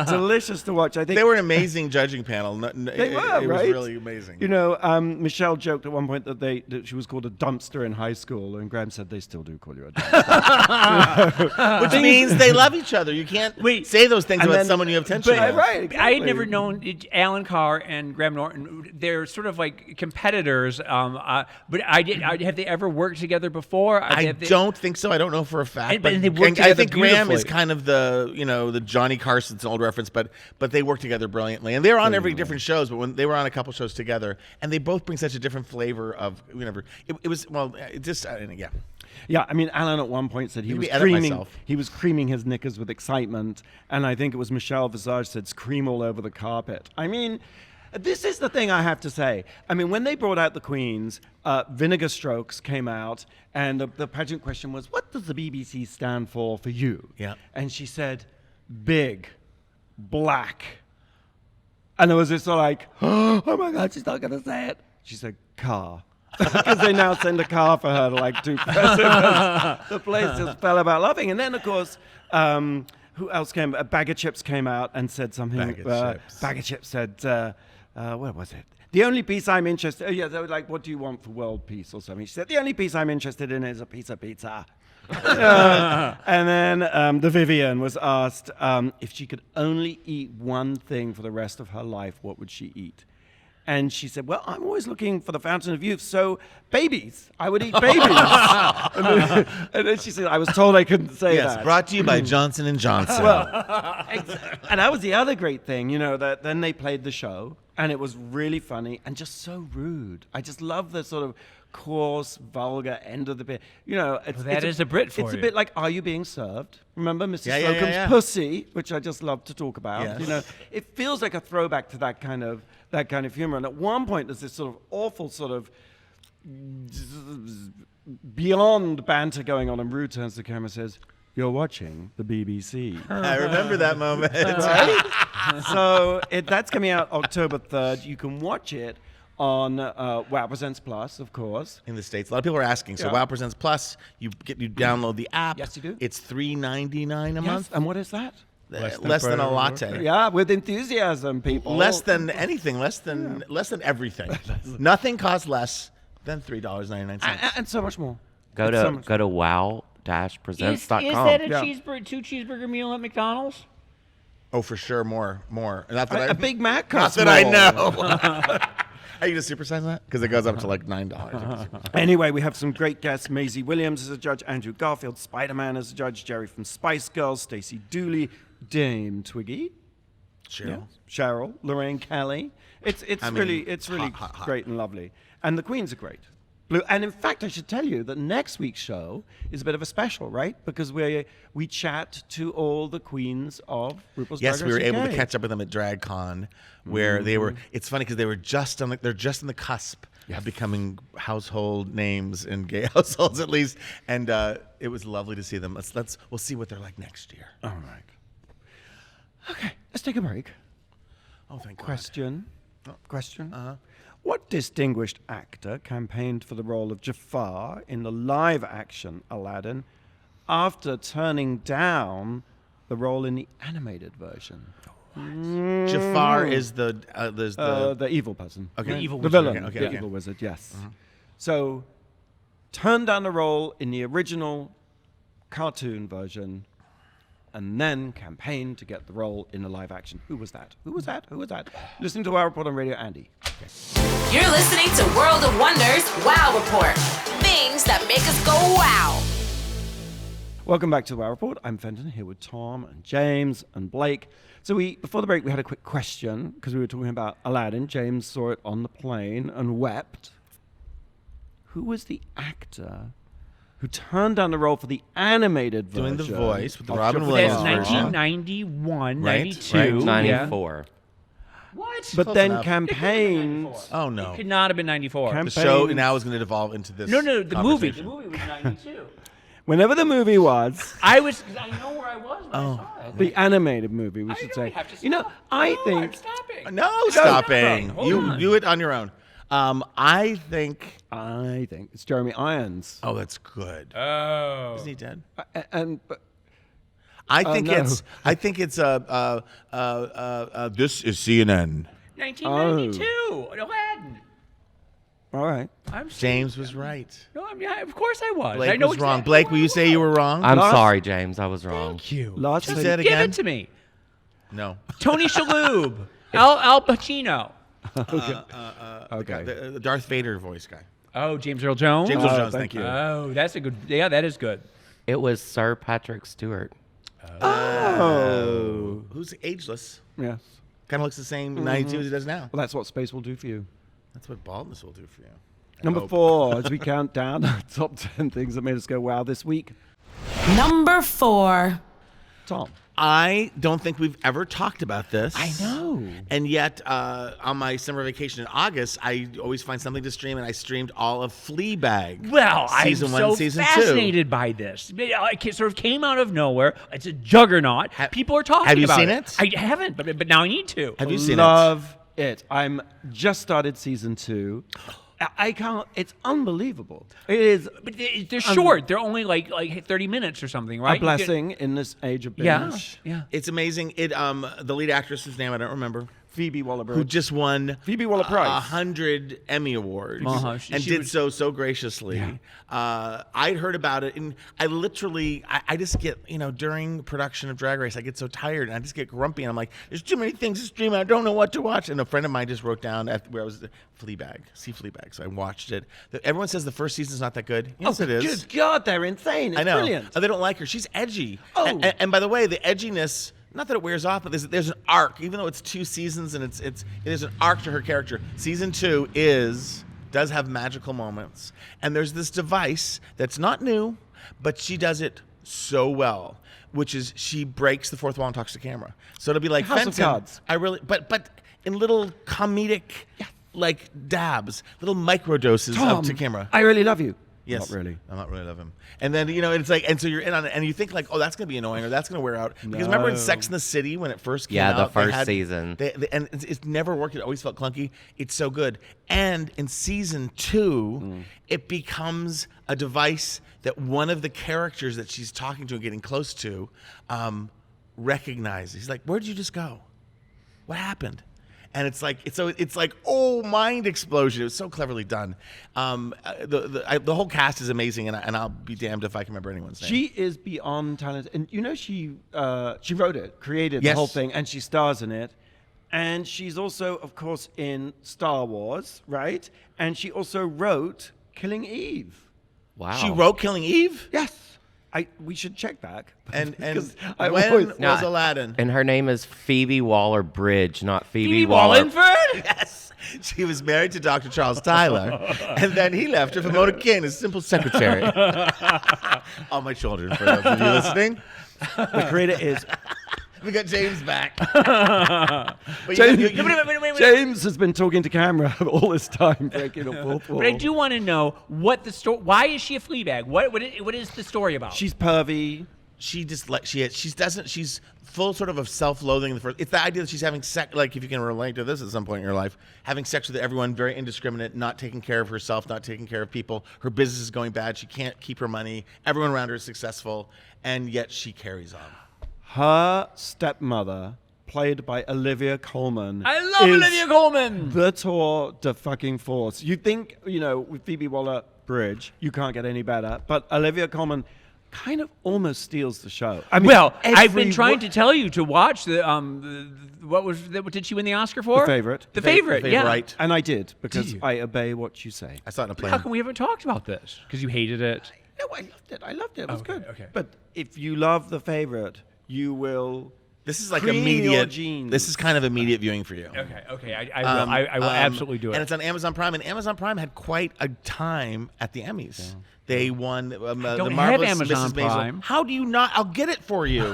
Delicious to watch. I think They were an amazing judging panel. They were, It right? was really amazing. You know, Michelle joked at one point that she was called a dumpster in high school, and Graham said they still do call you a dumpster. Which means they love each other. You can't say those things and about then- someone you have tension with. Right, exactly. I had never known Alan Carr and Graham Norton. They're sort of like competitors. But have they ever worked together before? I don't think so. I don't know for a fact. And they work I together think Graham is beautifully. kind of the Johnny Carson's an old reference, but they work together brilliantly. And they're on every different shows, but when they were on a couple shows together, and they both bring such a different flavor of whatever. It was yeah. Yeah, I mean, Alan at one point said he was Maybe edit creaming. myself. He was creaming his knickers with excitement, and I think it was Michelle Visage said, "Scream all over the carpet." I mean, this is the thing I have to say. I mean, when they brought out the queens, Vinegar Strokes came out, and the pageant question was, "What does the BBC stand for you?" Yeah. And she said, "Big, black." And there was this sort of like, "Oh my God, she's not going to say it." She said, "Car." Because they now send a car for her to like do press. The place just fell about laughing. And then, of course, who else came? Bag of Chips came out and said something. Bag of Chips said, what was it? The only piece I'm interested in, they were like, what do you want for world peace or something? She said, the only piece I'm interested in is a piece of pizza. And then the Vivian was asked if she could only eat one thing for the rest of her life, what would she eat? And she said, well, I'm always looking for the fountain of youth, so babies. I would eat babies. and then she said, I was told I couldn't say that. Brought to you by Johnson & Johnson. And that was the other great thing, that then they played the show, and it was really funny and just so rude. I just love the sort of coarse, vulgar end of the bit. That is a Brit for It's you. a bit like Are You Being Served? Remember Mrs. Yeah, Slocum's Pussy, which I just love to talk about. Yes. It feels like a throwback to that kind of humor. And at one point, there's this sort of awful sort of beyond banter going on, and Rue turns to the camera and says, "You're watching the BBC." I remember that moment. Right? So that's coming out October 3rd. You can watch it on Wow Presents Plus, of course. In the States. A lot of people are asking. So Yeah. Wow Presents Plus, you download the app. Yes, you do. It's $3.99 a month. And what is that? Less than a latte. Yeah, with enthusiasm, people. Less than anything. Less than everything. Nothing costs less than $3.99. and so much more. Go to wow-presents.com. Is that a Yeah. two cheeseburger meal at McDonald's? Oh, for sure, more. Not that A Big Mac Not costs that I more. know. Are you going to supersize that? Because it goes up to like $9. Anyway, we have some great guests. Maisie Williams as a judge, Andrew Garfield, Spider-Man as a judge, Jerry from Spice Girls, Stacey Dooley, Dame Twiggy, Cheryl, Lorraine Kelly. It's really hot. great and lovely. And the queens are great. And in fact, I should tell you that next week's show is a bit of a special, right? Because we chat to all the queens of RuPaul's Drag Yes, we were Race able UK. to catch up with them at DragCon, where they were. It's funny because they were they're just on the cusp of becoming household names in gay households, at least. And it was lovely to see them. We'll see what they're like next year. All right. Okay, let's take a break. Oh, thank God. Question. What distinguished actor campaigned for the role of Jafar in the live-action Aladdin after turning down the role in the animated version? Jafar is the evil person. Okay. The evil the wizard. villain. Okay, the okay. evil wizard, yes. So, turned down the role in the original cartoon version and then campaigned to get the role in a live action. Who was that? Who was that? Who was that? Listening to Wow Report on Radio, Andy. Okay. You're listening to World of Wonders Wow Report. Things that make us go wow. Welcome back to the Wow Report. I'm Fenton here with Tom and James and Blake. So before the break, we had a quick question because we were talking about Aladdin. James saw it on the plane and wept. Who was the actor who turned down the role for the animated version? Doing the voice with the of Robin Jafar? Williams That's version. 1991, Right, 92. right. Yeah. 94. What? But Close then enough. campaigned. Oh, no. It could not have been 94. The show now is going to devolve into this. No, the movie. The conversation. movie was 92. Whenever the movie was, I know where I was when I saw it. the animated movie, we I should know say. we have to You know, stop. I No, think I'm stopping. No, stopping. Hold You on. do it on your own. I think. it's Jeremy Irons. Oh, that's good. Oh. Isn't he dead? But I think no. I think it's this is CNN. 1992. Aladdin. all right. I'm James was right. No, I mean, of course I was. Blake I know was wrong. exactly Blake, where will I you say you was. were wrong? I'm Last- sorry, James. I was wrong. Thank you. Last Just thing- say it Give again. it to me. No. Tony Shalhoub. Al Pacino. Okay. The Darth Vader voice guy. Oh, James Earl Jones. James Earl Oh, Jones. thank Thank you. you. Oh, that's a good. Yeah, that is good. It was Sir Patrick Stewart. Oh. Who's ageless? Yes. Kind of looks the same 92 as he does now. Well, that's what space will do for you. That's what baldness will do for you. I Number hope. 4, as we count down our top 10 things that made us go wow this week. Number 4. Tom. I don't think we've ever talked about this. I know. And yet, on my summer vacation in August, I always find something to stream, and I streamed all of Fleabag. Well, season I'm 1, so season 2. fascinated by this. It sort of came out of nowhere. It's a juggernaut. People are talking have you about seen it. it? I haven't, but now I need to. Have you seen it? Love it. I'm just started season 2. I can't. It's unbelievable. It is But they're short. They're only like 30 minutes or something, right? a blessing in this age of binge. Yeah. Yeah. It's amazing. The lead actress, whose name I don't remember, Phoebe Waller-Bridge. who just won Phoebe Waller-Price. 100 Emmy Awards Uh-huh. and She did was- so graciously. I'd heard about it, and I literally, I just get, during production of Drag Race, I get so tired, and I just get grumpy, and I'm like, there's too many things to stream, I don't know what to watch. And a friend of mine just wrote down where I was, Fleabag. So I watched it. Everyone says the first season's not that good. Yes, it is. Good God, they're insane. It's I know. brilliant. Oh, they don't like her. She's edgy. Oh. And by the way, the edginess, not that it wears off, but there's an arc. Even though it's 2 seasons and there's an arc to her character. Season 2 does have magical moments. And there's this device that's not new, but she does it so well, which is she breaks the fourth wall and talks to camera. So it'll be like House of Fenton. Cards. But in little comedic like dabs, little micro doses up to camera. I really love you. Yes. Not really. I'm not really love him. And then, it's like, and so you're in on it, and you think like, oh, that's going to be annoying, or that's going to wear out. Because remember in Sex and the City, when it first came out? Yeah, the they first had- season. and it's never worked. It always felt clunky. It's so good. And in season 2, it becomes a device that one of the characters that she's talking to and getting close to recognizes. He's like, where'd you just go? What happened? And it's like oh, mind explosion. It was so cleverly done. The whole cast is amazing, and I'll be damned if I can remember anyone's name. She is beyond talented, and she wrote it, created Yes. the whole thing, and she stars in it. And she's also, of course, in Star Wars, right? And she also wrote Killing Eve. Wow. She wrote Killing Eve, Yes, we should check back. and Because I when always- was No, Aladdin? And her name is Phoebe Waller-Bridge, not Phoebe, Phoebe Waller. Wallingford? Yes, she was married to Dr. Charles Tyler, and then he left her for Mona King, his simple secretary. On my children, for those of you listening. the creator is We got James back. But James, you- James has been talking to camera all this time, breaking a fourth wall. But I do want to know what the story. Why is she a Fleabag? What is the story about? She's pervy. she just like she's full sort of self-loathing in the first. It's the idea that she's having sex, like if you can relate to this at some point in your life, having sex with everyone, very indiscriminate, not taking care of herself, not taking care of people. Her business is going bad. She can't keep her money. Everyone around her is successful, and yet she carries on. Her stepmother, played by Olivia Colman. I love is Olivia Colman. The tour de fucking force. You think, with Phoebe Waller-Bridge, you can't get any better. But Olivia Colman, kind of almost steals the show. I mean, Well, I've been every trying wo- to tell you to watch what did she win the Oscar for? The Favorite. The Favorite, yeah. Right. And I did, because Did you? I obey what you say. I saw it in a plane. How come we haven't talked about this? Because you hated it. No, I loved it. I loved it. It was Okay, good. okay. But if you love The Favorite, you will. This is like cream your immediate. jeans. This is kind of immediate viewing for you. Okay. I will absolutely do it. And it's on Amazon Prime. And Amazon Prime had quite a time at the Emmys. Yeah. They won the don't Marvelous have Amazon Mrs. Maisel. Prime. How do you not? I'll get it for you.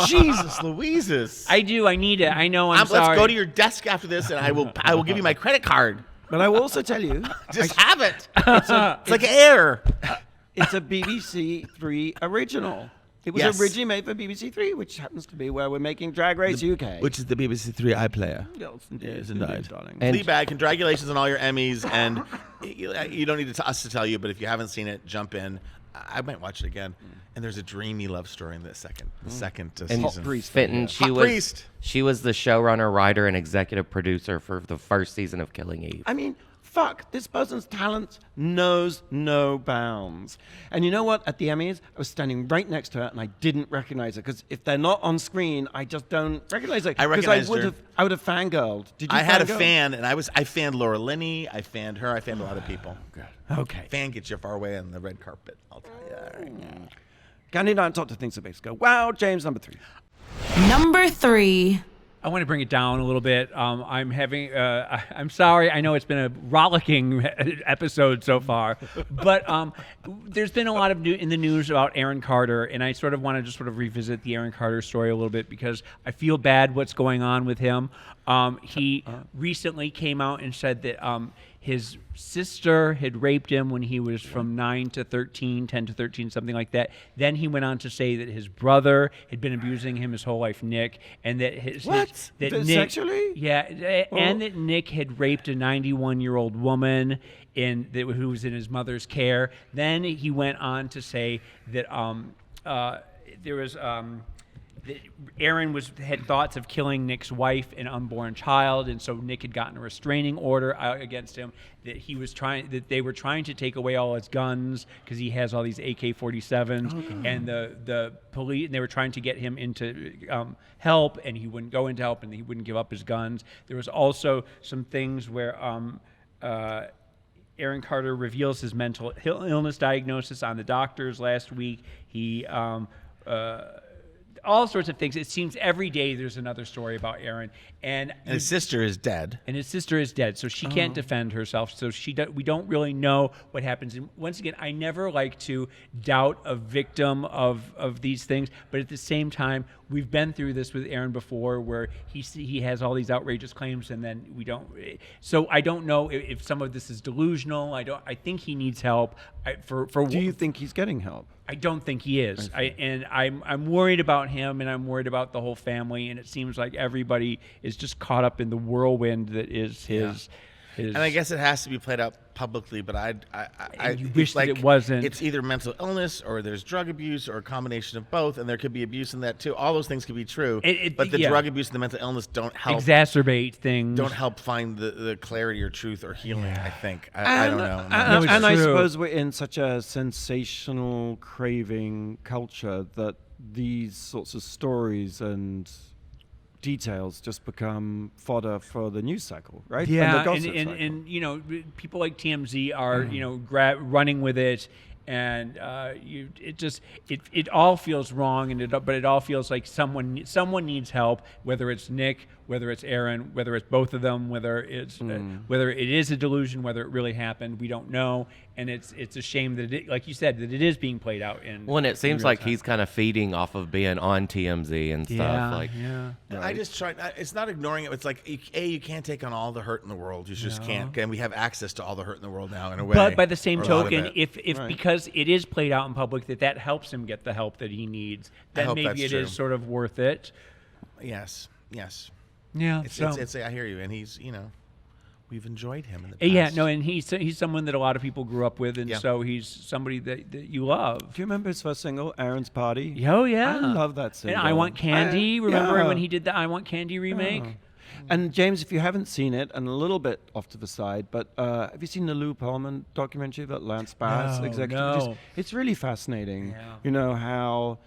Jesus Louises. I do. I need it. I know. I'm sorry. Let's go to your desk after this, and I will give you my credit card. But I will also tell you, Just have it. It's like air. it's a BBC Three original. It was Yes. originally made for BBC Three, which happens to be where we're making Drag Race UK. Which is the BBC Three iPlayer. Yes, indeed, Yes, indeed, indeed. darling. And- Fleabag, congratulations on all your Emmys, and you don't need us to tell you, but if you haven't seen it, jump in. I might watch it again. And there's a dreamy love story in the second And season. Fenton, Hot Priest. she was the showrunner, writer, and executive producer for the first season of Killing Eve. I mean, fuck, this person's talent knows no bounds. And you know what? At the Emmys, I was standing right next to her, and I didn't recognize her, because if they're not on screen, I just don't recognize her. I 'Cause recognized her. I would have fangirled. Did you I had a fangirl? fan, and I fanned Laura Linney, I fanned her, I fanned a lot of people. Okay. Fan gets you far away on the red carpet. I'll tell you. Counting down top to things that makes us go, wow, James, number 3. Number 3. I want to bring it down a little bit. I'm sorry. I know it's been a rollicking episode so far, but there's been a lot of in the news about Aaron Carter, and I sort of want to just sort of revisit the Aaron Carter story a little bit, because I feel bad what's going on with him. He recently came out and said that his sister had raped him when he was from 9 to 13, 10 to 13, something like that. Then he went on to say that his brother had been abusing him his whole life, Nick, and that that Nick, sexually? yeah, and that Nick had raped a 91-year-old woman who was in his mother's care. Then he went on to say that there was. That Aaron had thoughts of killing Nick's wife and unborn child, and so Nick had gotten a restraining order against him. That they were trying to take away all his guns because he has all these AK-47s, and the police, and they were trying to get him into help, and he wouldn't go into help, and he wouldn't give up his guns. There was also some things where Aaron Carter reveals his mental illness diagnosis on the doctors last week. He all sorts of things. It seems every day there's another story about Aaron, and his sister is dead. And his sister is dead, so she can't defend herself. So we don't really know what happens. And once again, I never like to doubt a victim of these things, but at the same time, we've been through this with Aaron before, where he has all these outrageous claims, and then we don't. So I don't know if some of this is delusional. I think he needs help. Do you think he's getting help? I don't think he is. I'm worried about him, and I'm worried about the whole family. And it seems like everybody is just caught up in the whirlwind that is his. And I guess it has to be played out publicly, but I you wish like, that it wasn't. It's either mental illness or there's drug abuse or a combination of both, and there could be abuse in that too. All those things could be true, but the drug abuse and the mental illness don't help exacerbate things. Don't help find the clarity or truth or healing. I think I don't know. And I suppose we're in such a sensational craving culture that these sorts of stories and details just become fodder for the news cycle, right? Yeah, and the gossip cycle. and you know, people like TMZ are running with it, and it all feels wrong, but it all feels like someone needs help, whether it's Nick, whether it's Aaron, whether it's both of them, whether it is a delusion, whether it really happened, we don't know, and it's a shame that like you said, that it is being played out in. Well, and it seems like he's kind of feeding off of being on TMZ and stuff. Right. I just try. It's not ignoring it. It's like you can't take on all the hurt in the world. You just can't. And we have access to all the hurt in the world now in a way. But by the same or a lot of token, it. if because it is played out in public, that helps him get the help that he needs, then hope maybe that's it true. is sort of worth it. Yes. Yeah. It's I hear you, and he's we've enjoyed him in the past. Yeah, no, and he's someone that a lot of people grew up with, and so he's somebody that you love. Do you remember his first single, Aaron's Party? Oh, yeah. I love that single. And I Want Candy. Remember when he did the I Want Candy remake? And James, if you haven't seen it, and a little bit off to the side, but have you seen the Lou Pearlman documentary that Lance Bass executive produced? It's really fascinating. Yeah. You know how,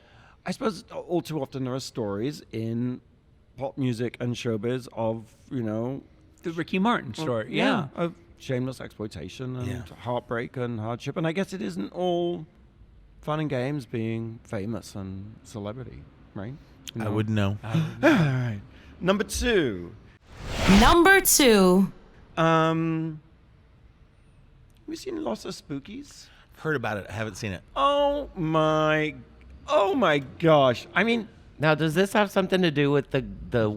I suppose all too often there are stories in pop music and showbiz of, The Ricky Martin story. Yeah. of shameless exploitation and Yeah. heartbreak and hardship. And I guess it isn't all fun and games being famous and celebrity, right? I wouldn't know. All right. Number 2. Number 2. Have you seen Los Espookys? Heard about it. I haven't seen it. Oh my gosh. I mean, Now, does this have something to do with the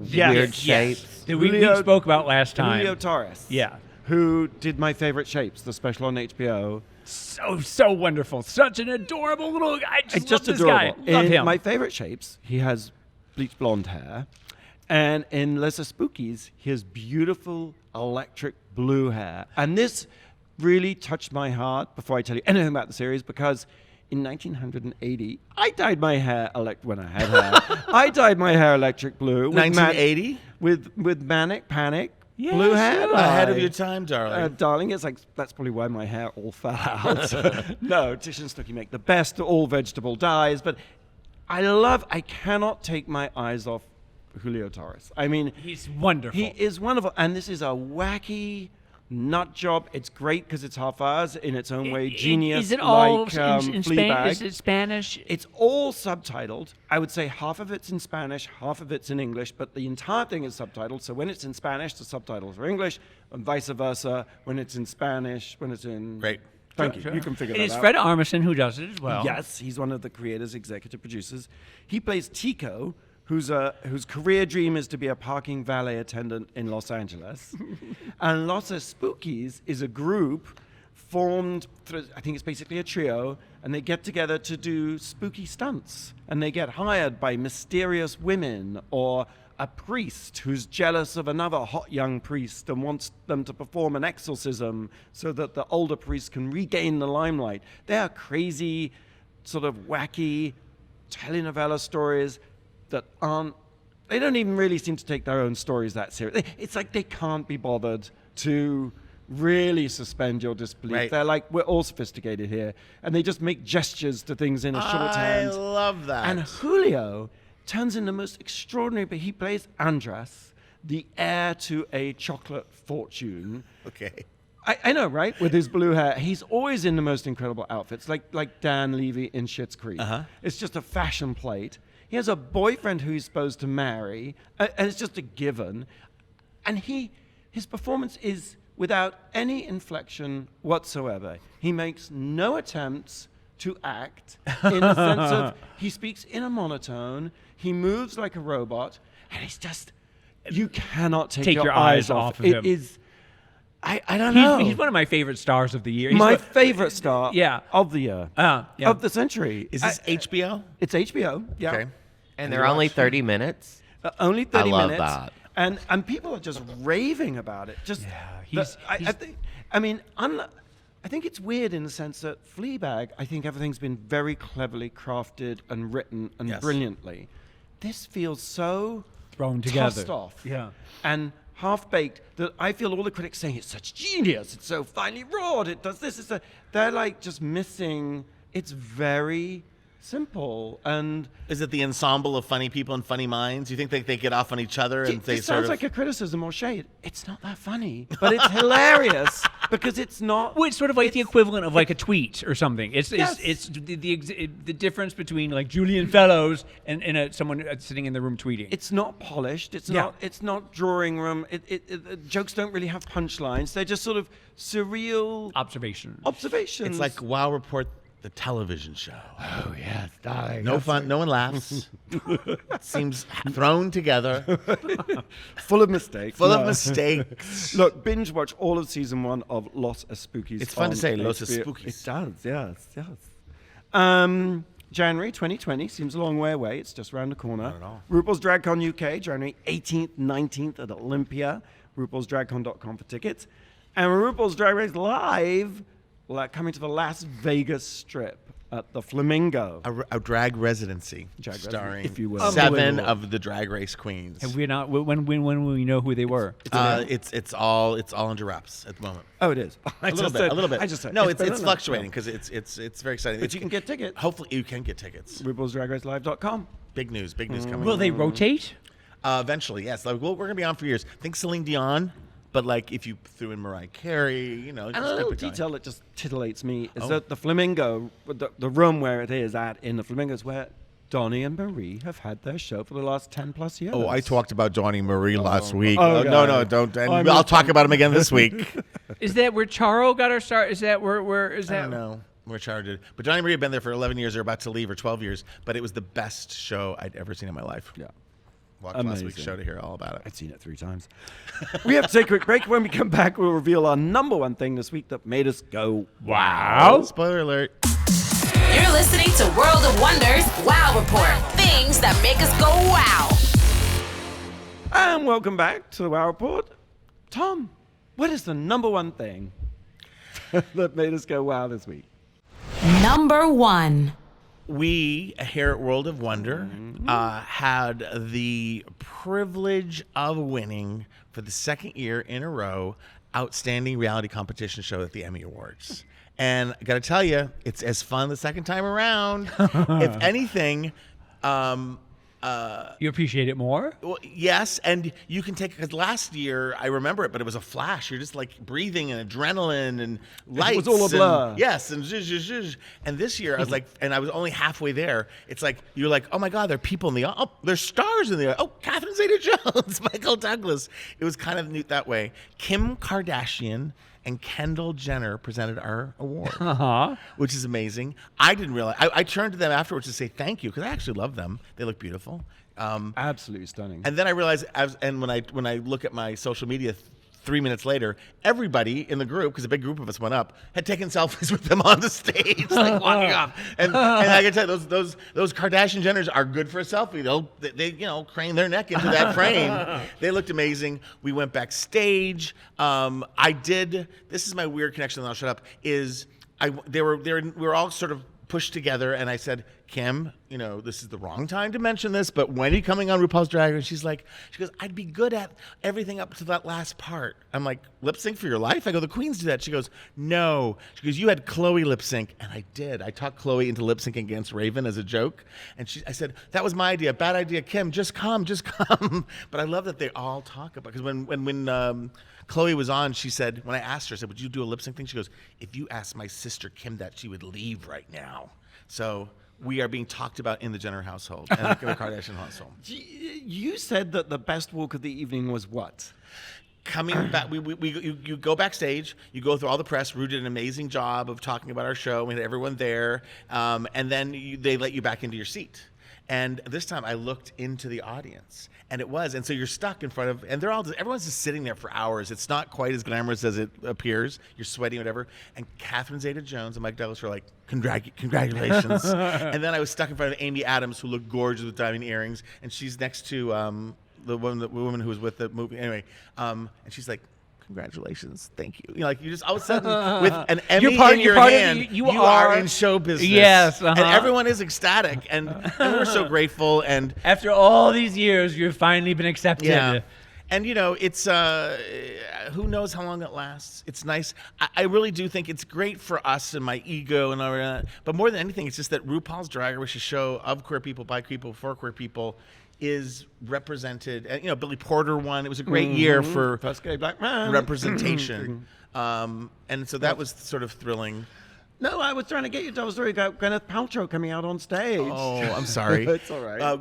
Yes. weird Yes. shapes? That we Julio- spoke about last time. Julio Torres. Yeah. Who did My Favorite Shapes, the special on HBO. So wonderful. Such an adorable little. I It's just just love this adorable. guy. Love In him. My Favorite Shapes, he has bleached blonde hair. And in Les Espookys, he has beautiful electric blue hair. And this really touched my heart before I tell you anything about the series, because in 1980, I dyed my hair when I had hair. I dyed my hair electric blue. with 1980? with Manic Panic. Yeah, Blue hair sure. dye. Ahead of your time, darling. Darling, it's like, that's probably why my hair all fell out. No, Tish and Snooki make the best all vegetable dyes, but I cannot take my eyes off Julio Torres. I mean, He's wonderful. he is wonderful, and this is a wacky nut job. It's great because it's half hours in its own way. Genius, Is it all like in Spanish? Fleabag. Is it Spanish? It's all subtitled. I would say half of it's in Spanish, half of it's in English, but the entire thing is subtitled. So when it's in Spanish, the subtitles are English, and vice versa. When it's in Spanish, when it's in... Great. Thank you. You can figure that out. It's Fred Armisen who does it as well. Yes, he's one of the creators, executive producers. He plays Tico, whose career dream is to be a parking valet attendant in Los Angeles. And Los Espookys is a group formed, I think it's basically a trio, and they get together to do spooky stunts. And they get hired by mysterious women or a priest who's jealous of another hot young priest and wants them to perform an exorcism so that the older priest can regain the limelight. They are crazy, sort of wacky telenovela stories that they don't even really seem to take their own stories that seriously. It's like they can't be bothered to really suspend your disbelief. Right. They're like, we're all sophisticated here. And they just make gestures to things in a shorthand. I love that. And Julio turns in the most extraordinary, but he plays Andras, the heir to a chocolate fortune. Okay. I know, right? With his blue hair. He's always in the most incredible outfits, like Dan Levy in Schitt's Creek. It's just a fashion plate. He has a boyfriend who he's supposed to marry, and it's just a given. And his performance is without any inflection whatsoever. He makes no attempts to act in the sense of he speaks in a monotone, he moves like a robot, and it's just, you cannot take your eyes off of it. him. It is, I don't know. He's one of my favorite stars of the year. He's my favorite star Yeah. of the year, Yeah. of the century. Is this HBO? It's HBO, yeah. Okay. And they're only 30 minutes? Only 30 love minutes. that. And people are just raving about it. Just I think it's weird in the sense that Fleabag, I think everything's been very cleverly crafted and written and Yes. brilliantly. This feels so Thrown together. tossed off. Yeah. And half-baked that I feel all the critics saying it's such genius, it's so finely wrought, it does this, they're like just missing, it's very simple. And Is it the ensemble of funny people and funny minds? You think they get off on each other and they it sounds sort of... like a criticism or shade. It's not that funny, but it's hilarious because it's not. Well, it's sort of like the equivalent of like a tweet or something. It's Yes. it's the difference between like Julian Fellows and someone sitting in the room tweeting. It's not polished. It's Yeah. not. It's not drawing room. Jokes don't really have punchlines. They're just sort of surreal observation. observations. It's like Wow Report, the television show. oh yes, darling. No fun. No one laughs. Seems thrown together, full of mistakes. full No. of mistakes. Look, binge watch all of season 1 of Los Espookys. It's fun to on say, Los HBO. Espookys. It does, yes. January 2020 seems a long way away. It's just around the corner. Not at all. RuPaul's DragCon UK, January 18th, 19th at Olympia. RuPaul'sDragCon.com for tickets. And RuPaul's Drag Race Live, coming to the Las Vegas Strip at the Flamingo. A drag residency Drag starring residency, if you will. 7 Unbelievable. of the Drag Race queens. Have we not? When will we know who they were? It's all under wraps at the moment. Oh, it is. A little bit. I just said no, it's it's fluctuating because it's very exciting. But you can get tickets. Hopefully, you can get tickets. RuPaulsDragRaceLive.com. Big news coming. Will they rotate? Eventually, yes. Like, we're gonna be on for years. Think Celine Dion, but like if you threw in Mariah Carey, And a little epic time. detail that just titillates me is that the Flamingo, the room where it is at in the Flamingo is where Donnie and Marie have had their show for the last 10 plus years. Oh, I talked about Donnie Marie last week. Oh, no, God. don't. And I'll talk about him again this week. Is that where Charo got her start? Is that where is I that? don't know where Charo did. But Donnie Marie had been there for 11 years. They're about to leave, or 12 years. But it was the best show I'd ever seen in my life. Yeah. Watched last Amazing. week's show to hear all about it. I'd seen it 3 times. We have to take a quick break. When we come back, we'll reveal our number one thing this week that made us go, wow. Spoiler alert. You're listening to World of Wonders Wow Report. Things that make us go wow. And welcome back to the Wow Report. Tom, what is the number one thing that made us go wow this week? Number 1. We here at World of Wonder had the privilege of winning for the second year in a row Outstanding Reality Competition Show at the Emmy Awards. And I got to tell you, it's as fun the second time around. If anything, You appreciate it more? well, yes, and you can take, because last year, I remember it, but it was a flash. You're just like breathing and adrenaline and lights. all a blur. Yes, and zhuzh, zhuzh, zhuzh. And this year, I was like, and I was only halfway there. It's like, you're like, oh my God, there are people in the, oh, there's stars in the, oh, Catherine Zeta-Jones, Michael Douglas. It was kind of neat that way. Kim Kardashian and Kendall Jenner presented our award, which is amazing. I didn't realize. I turned to them afterwards to say thank you because I actually love them. They look beautiful. Absolutely stunning. And then I realized, when I look at my social media 3 minutes later, everybody in the group, because a big group of us went up, had taken selfies with them on the stage, like walking off. And I can tell you, those Kardashian Jenners are good for a selfie. They crane their neck into that frame. They looked amazing. We went backstage. This is my weird connection, and I'll shut up. We were all sort of pushed together, and I said, Kim, this is the wrong time to mention this, but when are you coming on RuPaul's Drag Race? She goes, I'd be good at everything up to that last part. I'm like, lip sync for your life? I go, the queens do that. She goes, no. She goes, you had Chloe lip sync, and I did. I talked Chloe into lip syncing against Raven as a joke, and I said, that was my idea. Bad idea, Kim. Just come. But I love that they all talk about, because when Chloe was on, she said, when I asked her, I said, would you do a lip sync thing? She goes, if you asked my sister Kim that, she would leave right now. So we are being talked about in the Jenner household and the Kardashian household. You said that the best walk of the evening was what? Coming back, you go backstage, you go through all the press. Rouge did an amazing job of talking about our show. We had everyone there, and then they let you back into your seat. And this time I looked into the audience, and so you're stuck in front of, and everyone's just sitting there for hours. It's not quite as glamorous as it appears. You're sweating, whatever. And Catherine Zeta-Jones and Mike Douglas were like, congratulations. And then I was stuck in front of Amy Adams, who looked gorgeous with diamond earrings, and she's next to the woman who was with the movie. Anyway, and she's like, congratulations, thank you. You just all of a sudden with an Emmy in your hand, you are in show business. Yes, and everyone is ecstatic, and we're so grateful. And after all these years, you've finally been accepted. yeah, and it's who knows how long it lasts. It's nice. I really do think it's great for us and my ego and all that. But more than anything, it's just that RuPaul's Drag Race, a show of queer people, by people, for queer people, is represented, and Billy Porter won. It was a great year for First gay black man. representation, and so that was sort of thrilling. No, I was trying to get you to tell a story about Gwyneth Paltrow coming out on stage. Oh, I'm sorry. It's all right.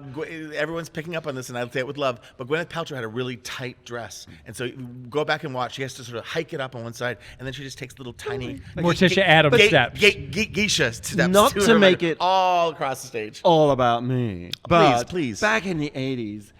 Everyone's picking up on this, and I say it with love, but Gwyneth Paltrow had a really tight dress, and so go back and watch. She has to sort of hike it up on one side, and then she just takes little tiny Morticia Addams steps. Geisha steps. Not to make it all across the stage. all about me. But please. back in the 80s,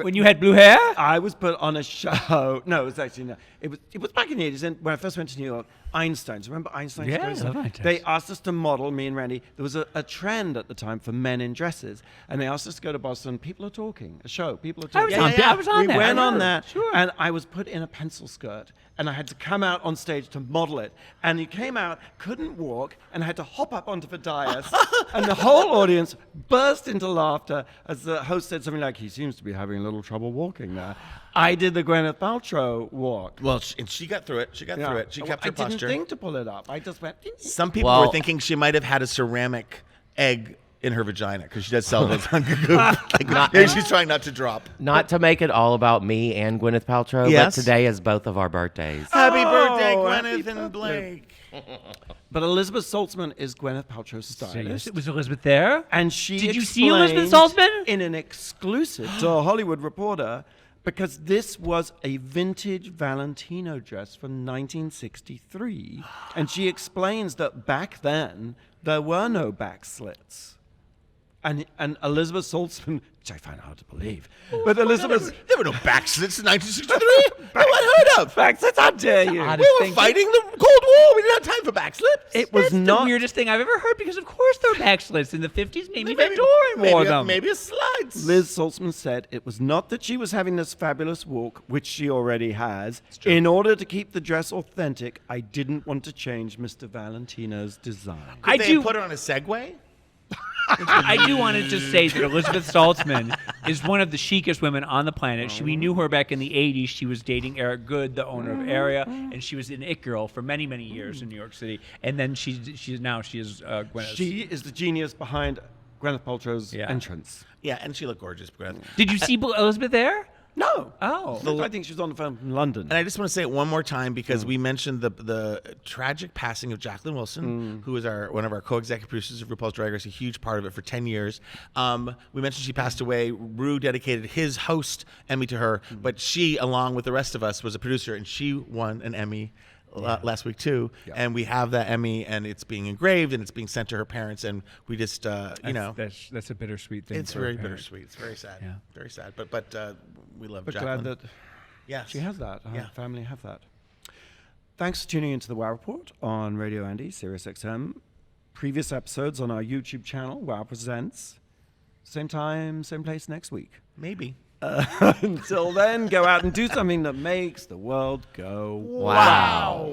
When you had blue hair? I was put on a show. No, it was actually no. It was back in the 80s. And when I first went to New York, Einstein's. Remember Einstein's? Yeah, Goes I on? love Einstein's. They asked us to model, me and Randy. There was a trend at the time for men in dresses. And they asked us to go to Boston. People are talking. A show. People are talking. I was on we that. went I on remember. that. Sure. And I was put in a pencil skirt. And I had to come out on stage to model it. And you came out, couldn't walk, and I had to hop up onto the dais. And the whole audience burst into laughter as the host said something like, he seems to be having a little trouble walking there. I did the Gwyneth Paltrow walk. Well, and she got through it. She got through it. She kept her posture. I didn't think to pull it up. I just went. Some people were thinking she might have had a ceramic egg in her vagina because she does sell those on Goop. Maybe she's trying not to drop. Not to make it all about me and Gwyneth Paltrow, Yes. but today is both of our birthdays. Happy birthday, happy Gwyneth and birthday. Blake. But Elizabeth Saltzman is Gwyneth Paltrow's stylist. Was Elizabeth there? And she Did you see Elizabeth explained Saltzman? in an exclusive to a Hollywood Reporter, because this was a vintage Valentino dress from 1963. And she explains that back then, there were no back slits. And Elizabeth Saltzman, which I find hard to believe, but Elizabeth... There were no back slits in 1963. No one heard of. Back slits, how dare you? odd. We were fighting the Cold War. We didn't have time for back slips. It was That's not... the weirdest thing I've ever heard, because of course there were back slits in the 50s. Maybe Van Doren wore them. Maybe a slides. Liz Saltzman said it was not that she was having this fabulous walk, which she already has. In order to keep the dress authentic, I didn't want to change Mr. Valentino's design. I They do put her on a Segway. I do want to just say that Elizabeth Saltzman is one of the chicest women on the planet. We knew her back in the 80s. She was dating Eric Goode, the owner of Area, and she was an It Girl for many, many years in New York City. And then she is Gwyneth. She is the genius behind Gwyneth Paltrow's entrance. Yeah, and she looked gorgeous. Gwyneth. Did you see Elizabeth there? No. Oh. I think she was on the phone from London. And I just want to say it one more time because we mentioned the tragic passing of Jacqueline Wilson, who was one of our co-executive producers of RuPaul's Drag Race, a huge part of it for 10 years. We mentioned she passed away. Rue dedicated his host Emmy to her, but she, along with the rest of us, was a producer, and she won an Emmy last week too. And we have that Emmy, and it's being engraved, and it's being sent to her parents, and we just, That's a bittersweet thing. it's for very her parents. bittersweet. It's very sad. Yeah. Very sad. But we love but Jacqueline. glad that Yes. she has that. Her Yeah. family have that. Thanks for tuning into the Wow Report on Radio Andy, Sirius XM. Previous episodes on our YouTube channel, Wow Presents. Same time, same place next week. Maybe. Until then, go out and do something that makes the world go Wow.